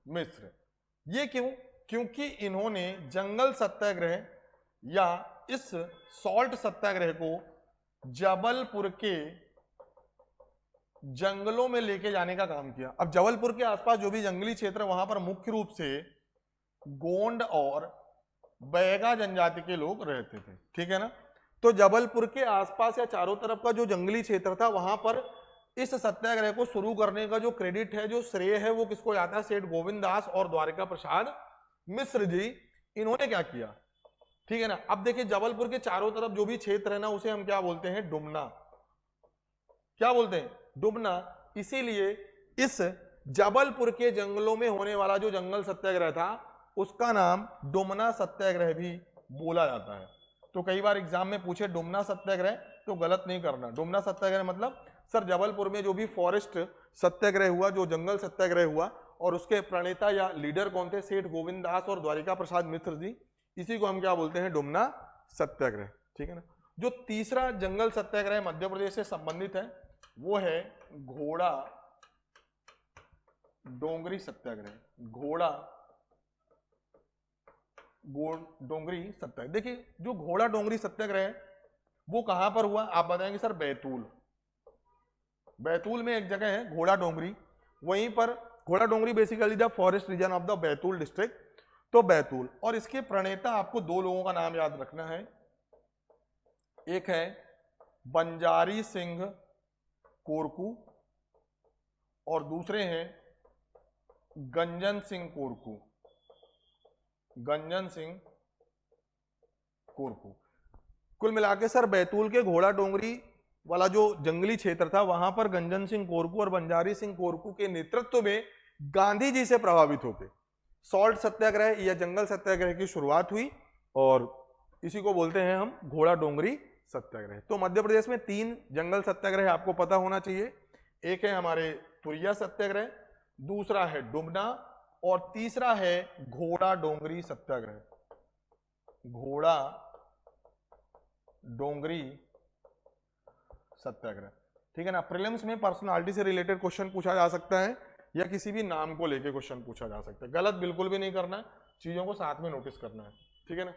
[SPEAKER 1] मिश्र। ये क्यों? क्योंकि इन्होंने जंगल सत्याग्रह या इस सॉल्ट सत्याग्रह को जबलपुर के जंगलों में लेके जाने का काम किया। अब जबलपुर के आसपास जो भी जंगली क्षेत्र, वहां पर मुख्य रूप से गोंड और बैगा जनजाति के लोग रहते थे, ठीक है ना। तो जबलपुर के आसपास या चारों तरफ का जो जंगली क्षेत्र था, वहां पर इस सत्याग्रह को शुरू करने का जो क्रेडिट है, जो श्रेय है, वो किसको जाता है? सेठ गोविंद दास और द्वारिका प्रसाद मिश्र जी। इन्होंने क्या किया, ठीक है ना। अब देखिए, जबलपुर के चारों तरफ जो भी क्षेत्र है ना, उसे हम क्या बोलते हैं? डुमना। क्या बोलते हैं? डुमना। इसीलिए इस जबलपुर के जंगलों में होने वाला जो जंगल सत्याग्रह था, उसका नाम डुमना सत्याग्रह भी बोला जाता है। तो कई बार एग्जाम में पूछे डुमना सत्याग्रह, तो गलत नहीं करना। डुमना सत्याग्रह मतलब सर जबलपुर में जो भी फॉरेस्ट सत्याग्रह हुआ, जो जंगल सत्याग्रह हुआ, और उसके प्रणेता या लीडर कौन थे? सेठ गोविंद दास और द्वारिका प्रसाद मिश्र जी। इसी को हम क्या बोलते हैं? डुमना सत्याग्रह, ठीक है ना। जो तीसरा जंगल सत्याग्रह मध्य प्रदेश से संबंधित है, वो है घोड़ा डोंगरी सत्याग्रह। घोड़ा डोंगरी सत्याग्रह। देखिए, जो घोड़ा डोंगरी सत्याग्रह है वो कहां पर हुआ? आप बताएंगे सर बैतूल। बैतूल में एक जगह है घोड़ा डोंगरी, वहीं पर Ghoda Dongri basically the forest region of the Betul district, तो बैतूल। और इसके प्रणेता आपको दो लोगों का नाम याद रखना है, एक है बंजारी सिंह कोरकू और दूसरे हैं गंजन सिंह कोरकू। गंजन सिंह कोरकू। कुल मिलाके सर बैतूल के घोड़ा डोंगरी वाला जो जंगली क्षेत्र था, वहां पर गंजन सिंह कोरकू और बंजारी सिंह कोरकू के नेतृत्व में गांधी जी से प्रभावित होकर सॉल्ट सत्याग्रह या जंगल सत्याग्रह की शुरुआत हुई, और इसी को बोलते हैं हम घोड़ा डोंगरी सत्याग्रह। तो मध्य प्रदेश में 3 जंगल सत्याग्रह आपको पता होना चाहिए। एक है हमारे तुरिया सत्याग्रह, दूसरा है डुमना, और तीसरा है घोड़ा डोंगरी सत्याग्रह। घोड़ा डोंगरी सत्याग्रह, ठीक है ना। प्रीलिम्स में पर्सनालिटी से रिलेटेड क्वेश्चन पूछा जा सकता है, या किसी भी नाम को लेके क्वेश्चन पूछा जा सकता है। गलत बिल्कुल भी नहीं करना है, चीजों को साथ में नोटिस करना है, ठीक है ना।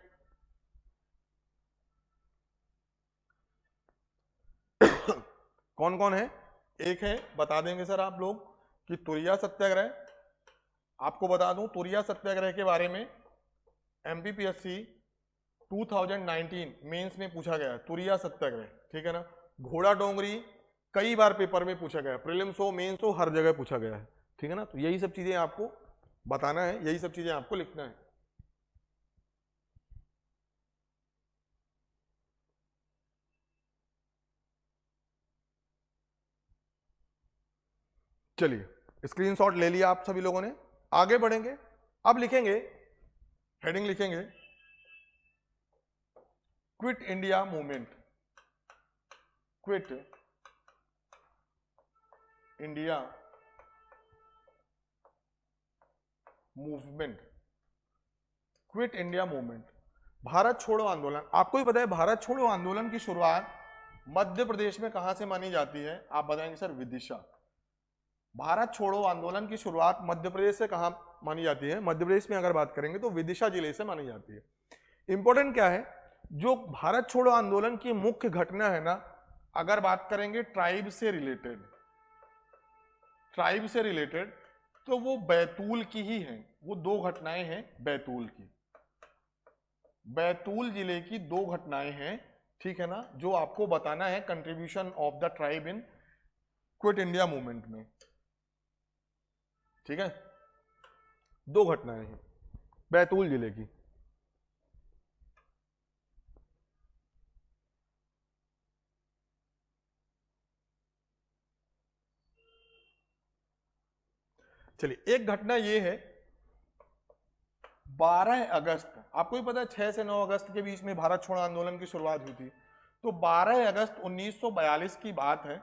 [SPEAKER 1] कौन कौन है? एक है, बता देंगे सर आप लोग, कि तुरिया सत्याग्रह। आपको बता दूं तुरिया सत्याग्रह के बारे में एमपीपीएससी 2019 मेंस में पूछा गया है, तुरिया सत्याग्रह, ठीक है ना। घोड़ा डोंगरी कई बार पेपर में पूछा गया, प्रीलिम्स हो मेंस हो हर जगह पूछा गया है, ठीक है ना। तो यही सब चीजें आपको बताना है, यही सब चीजें आपको लिखना है। चलिए स्क्रीनशॉट ले लिया आप सभी लोगों ने, आगे बढ़ेंगे। अब लिखेंगे, हेडिंग लिखेंगे, quit India movement. Quit India movement, quit India movement, Bharat छोड़ो आंदोलन। आपको ही पता है भारत छोड़ो आंदोलन की शुरुआत मध्य प्रदेश में कहां से मानी जाती है? आप बताएंगे सर विदिशा। भारत छोड़ो आंदोलन की शुरुआत मध्य प्रदेश से कहां मानी जाती है? मध्य प्रदेश में अगर बात करेंगे तो विदिशा जिले से मानी जाती है। इंपॉर्टेंट क्या है, जो भारत छोड़ो आंदोलन की मुख्य घटना है ना, अगर बात करेंगे ट्राइब से रिलेटेड, ट्राइब से रिलेटेड, तो वो बैतूल की ही है। वो 2 घटनाएं हैं बैतूल की, बैतूल जिले की 2 घटनाएं हैं, ठीक है ना, जो आपको बताना है contribution of the tribe in quit India movement में, ठीक है। 2 घटनाएं हैं बैतूल जिले की। चलिए एक घटना ये है 12 अगस्त, आपको ही पता है 6 से 9 अगस्त के बीच में भारत छोड़ो आंदोलन की शुरुआत हुई थी। तो 12 अगस्त 1942 की बात है,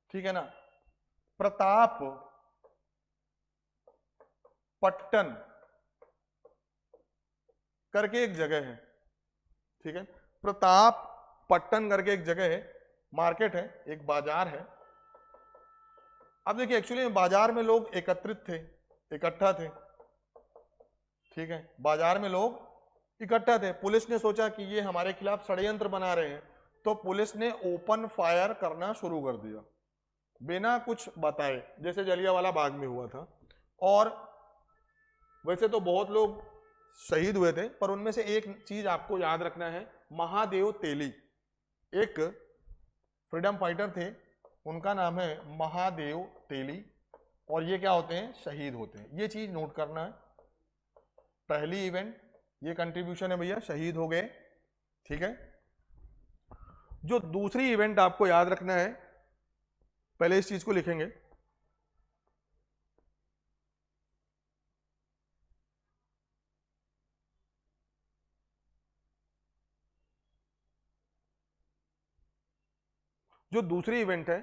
[SPEAKER 1] ठीक है ना। प्रताप पट्टन करके एक जगह है, ठीक है, प्रताप पट्टन करके एक जगह है, मार्केट है, एक बाजार है। अब देखिए एक्चुअली बाजार में लोग एकत्रित थे, इकट्ठा थे, ठीक है, बाजार में लोग इकट्ठा थे। पुलिस ने सोचा कि ये हमारे खिलाफ षड्यंत्र बना रहे हैं, तो पुलिस ने ओपन फायर करना शुरू कर दिया बिना कुछ बताए, जैसे जलियांवाला बाग में हुआ था। और वैसे तो बहुत लोग शहीद हुए थे, पर उनमें से एक चीज आपको याद रखना है, महादेव तेली एक फ्रीडम फाइटर थे, उनका नाम है महादेव तेली, और ये क्या होते हैं? शहीद होते हैं। ये चीज नोट करना है। पहली इवेंट ये कंट्रीब्यूशन है भैया, शहीद हो गए, ठीक है। जो दूसरी इवेंट आपको याद रखना है, पहले इस चीज को लिखेंगे, जो दूसरी इवेंट है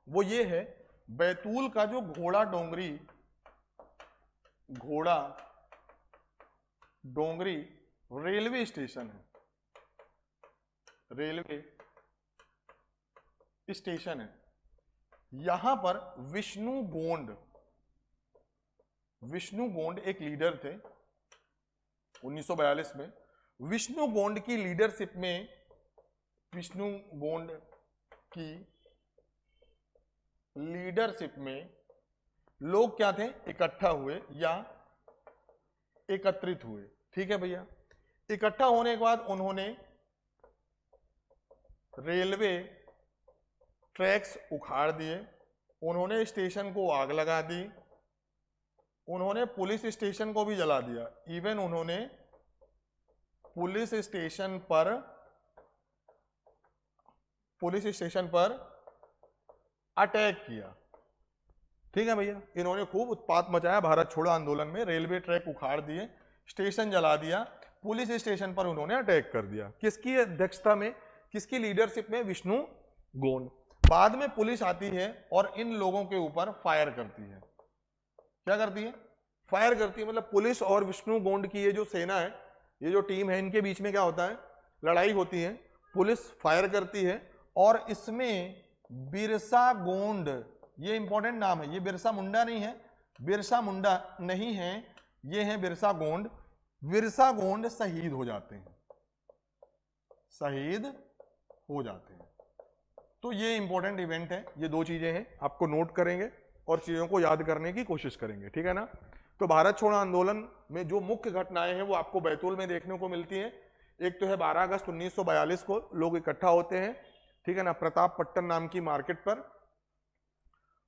[SPEAKER 1] वो ये है, बैतूल का जो घोड़ा डोंगरी रेलवे स्टेशन है, रेलवे स्टेशन है, यहां पर विष्णु गोंड एक लीडर थे 1942 में। विष्णु गोंड की लीडरशिप में, विष्णु गोंड की लीडरशिप में लोग क्या थे? इकट्ठा हुए या एकत्रित हुए, ठीक है भैया। इकट्ठा होने के बाद उन्होंने रेलवे ट्रैक्स उखाड़ दिए, उन्होंने स्टेशन को आग लगा दी, उन्होंने पुलिस स्टेशन को भी जला दिया। इवन उन्होंने पुलिस स्टेशन पर पुलिस स्टेशन पर अटैक किया। ठीक है भैया, इन्होंने खूब उत्पात मचाया भारत छोड़ो आंदोलन में, रेलवे ट्रैक उखाड़ दिए, स्टेशन जला दिया, पुलिस स्टेशन पर उन्होंने अटैक कर दिया। किसकी अध्यक्षता में, किसकी लीडरशिप में? विष्णु गोंड। बाद में पुलिस आती है और इन लोगों के ऊपर फायर करती है। क्या करती है? फायर करती है। मतलब पुलिस और विष्णु गोंड की ये जो सेना है, ये जो टीम है, इनके बीच में क्या होता है? लड़ाई होती है। पुलिस फायर करती है और इसमें बिरसा गोंड, ये इंपॉर्टेंट नाम है, ये बिरसा मुंडा नहीं है, बिरसा मुंडा नहीं है, ये है बिरसा गोंड। बिरसा गोंड शहीद हो जाते हैं, शहीद हो जाते हैं। तो ये इंपॉर्टेंट इवेंट है। ये दो चीजें हैं, आपको नोट करेंगे और चीजों को याद करने की कोशिश करेंगे। ठीक है ना? तो भारत छोड़ो आंदोलन में जो मुख्य घटनाएं हैं वो आपको बैतूल में देखने को मिलती हैं। एक तो है 12 अगस्त 1942 को लोग इकट्ठा होते हैं, ठीक है ना, प्रतापपट्टन नाम की मार्केट पर,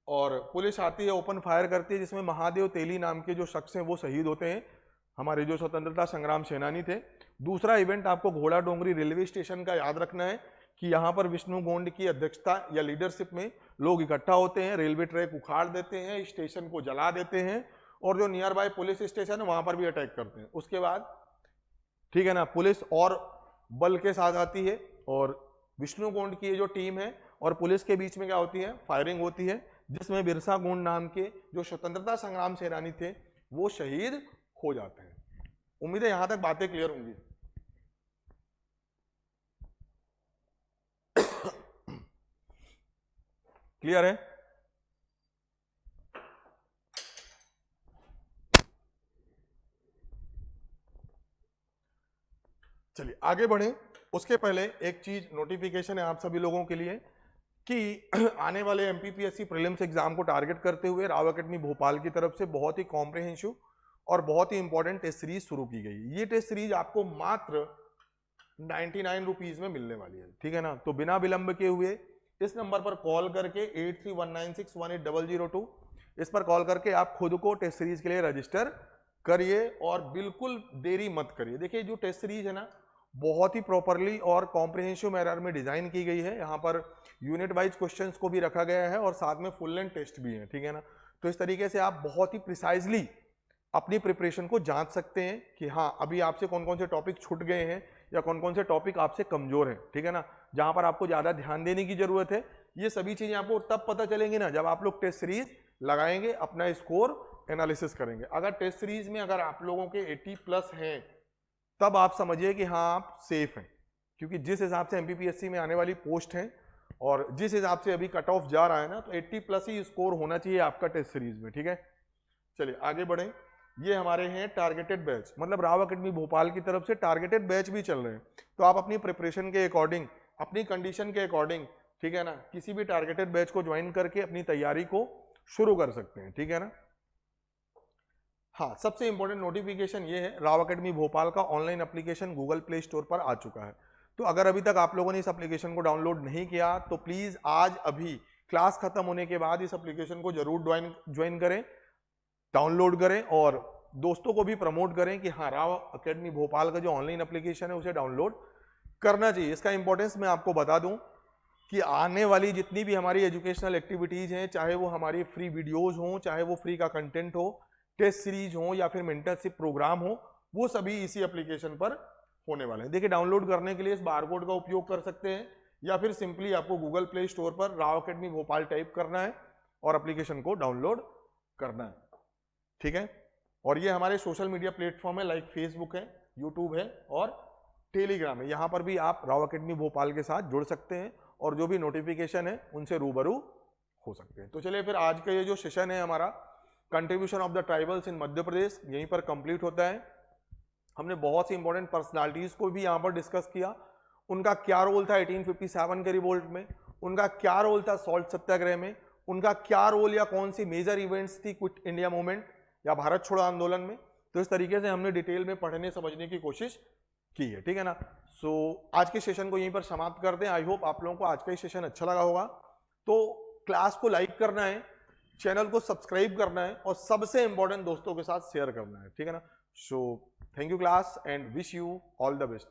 [SPEAKER 1] और पुलिस आती है, ओपन फायर करती है, जिसमें महादेव तेली नाम के जो शख्स हैं वो शहीद होते हैं, हमारे जो स्वतंत्रता संग्राम सेनानी थे। दूसरा इवेंट आपको घोड़ा डोंगरी रेलवे स्टेशन का याद रखना है कि यहाँ पर विष्णु गोंड की अध्यक्षता या लीडरशिप में लोग इकट्ठा होते हैं, रेलवे ट्रैक उखाड़ देते हैं, स्टेशन को जला देते हैं और जो नियर बाय पुलिस स्टेशन है वहां पर भी अटैक करते हैं। उसके बाद, ठीक है ना, पुलिस और बल के साथ आती है और विष्णु गोंड की ये जो टीम है और पुलिस के बीच में क्या होती है? फायरिंग होती है, जिसमें बिरसा गोंड नाम के जो स्वतंत्रता संग्राम सेनानी थे वो शहीद हो जाते हैं। उम्मीद है यहां तक बातें क्लियर होंगी। क्लियर है? चलिए आगे बढ़े। उसके पहले एक चीज नोटिफिकेशन है आप सभी लोगों के लिए कि आने वाले एमपीपीएससी प्रीलिम्स एग्जाम को टारगेट करते हुए राव अकेडमी भोपाल की तरफ से बहुत ही कॉम्प्रिहेंसिव और बहुत ही इंपॉर्टेंट टेस्ट सीरीज शुरू की गई। ये टेस्ट सीरीज आपको मात्र 99 रुपीज में मिलने वाली है। ठीक है ना? तो बिना विलंब के हुए इस नंबर पर कॉल करके 8319618002 इस पर कॉल करके आप खुद को टेस्ट सीरीज के लिए रजिस्टर करिए और बिल्कुल देरी मत करिए। देखिए जो टेस्ट सीरीज है ना, बहुत ही प्रॉपरली और कॉम्प्रिहेंसिव मैनर में डिजाइन की गई है। यहाँ पर यूनिट वाइज क्वेश्चंस को भी रखा गया है और साथ में फुल लेंथ टेस्ट भी है। ठीक है ना? तो इस तरीके से आप बहुत ही प्रिसाइजली अपनी प्रिपरेशन को जांच सकते हैं कि हाँ अभी आपसे कौन कौन से टॉपिक छूट गए हैं या कौन कौन से टॉपिक आपसे कमजोर हैं। ठीक है ना? जहां पर आपको ज्यादा ध्यान देने की जरूरत है। ये सभी चीजें आपको तब पता चलेंगी ना जब आप लोग टेस्ट सीरीज लगाएंगे, अपना स्कोर एनालिसिस करेंगे। अगर टेस्ट सीरीज में अगर आप लोगों के 80+ हैं तब आप समझिए कि हाँ आप सेफ हैं, क्योंकि जिस हिसाब से एमपीपीएससी में आने वाली पोस्ट है और जिस हिसाब से अभी कट ऑफ जा रहा है ना, तो 80+ ही स्कोर होना चाहिए आपका टेस्ट सीरीज में। ठीक है? चलिए आगे बढ़े। ये हमारे हैं टारगेटेड बैच, मतलब राव अकेडमी भोपाल की तरफ से टारगेटेड बैच भी चल रहे हैं। तो आप अपनी प्रिपरेशन के अकॉर्डिंग, अपनी कंडीशन के अकॉर्डिंग, ठीक है ना, किसी भी टारगेटेड बैच को ज्वाइन करके अपनी तैयारी को शुरू कर सकते हैं। ठीक है ना? हाँ, सबसे इंपॉर्टेंट नोटिफिकेशन ये है, राव अकेडमी भोपाल का online application Google play store पर आ चुका है। तो अगर अभी तक आप लोगों ने इस एप्लीकेशन को डाउनलोड नहीं किया तो प्लीज आज अभी क्लास खत्म होने के बाद इस एप्लीकेशन को जरूर ज्वाइन करें, डाउनलोड करें और दोस्तों को भी प्रमोट करें कि हाँ राव अकेडमी भोपाल का जो ऑनलाइन एप्लीकेशन है उसे डाउनलोड करना चाहिए। इसका इंपॉर्टेंस मैं आपको बता दूं कि आने वाली जितनी भी हमारी एजुकेशनल एक्टिविटीज हैं, चाहे वो हमारी फ्री वीडियोज हो, चाहे वो फ्री का कंटेंट हो, टेस्ट सीरीज हो या फिर मेंटरशिप प्रोग्राम हो, वो सभी इसी एप्लीकेशन पर होने वाले हैं। देखिए डाउनलोड करने के लिए इस बारकोड का उपयोग कर सकते हैं या फिर सिंपली आपको गूगल प्ले स्टोर पर राव अकेडमी भोपाल टाइप करना है और एप्लीकेशन को डाउनलोड करना है। ठीक है? और ये हमारे सोशल मीडिया प्लेटफॉर्म है, लाइक फेसबुक है, यूट्यूब है और टेलीग्राम है। यहाँ पर भी आप राव अकेडमी भोपाल के साथ जुड़ सकते हैं और जो भी नोटिफिकेशन है उनसे रूबरू हो सकते हैं। तो चलिए फिर आज का ये जो सेशन है हमारा contribution of the tribals in Madhya Pradesh, यहीं पर कंप्लीट होता है। हमने बहुत सी इंपॉर्टेंट पर्सनालिटीज को भी यहाँ पर डिस्कस किया, उनका क्या रोल था 1857 के रिवोल्ट में, उनका क्या रोल था सॉल्ट सत्याग्रह में, उनका क्या रोल या कौन सी मेजर इवेंट्स थी क्विट इंडिया मूवमेंट या भारत छोड़ो आंदोलन में। तो इस तरीके से हमने डिटेल में पढ़ने समझने की कोशिश की है। ठीक है ना? सो आज के सेशन को यहीं पर समाप्त कर दें। आई होप आप लोगों को आज का ये सेशन अच्छा लगा होगा। तो क्लास को लाइक करना है, चैनल को सब्सक्राइब करना है और सबसे इंपॉर्टेंट दोस्तों के साथ शेयर करना है। ठीक है ना? So thank you class and wish you all the best.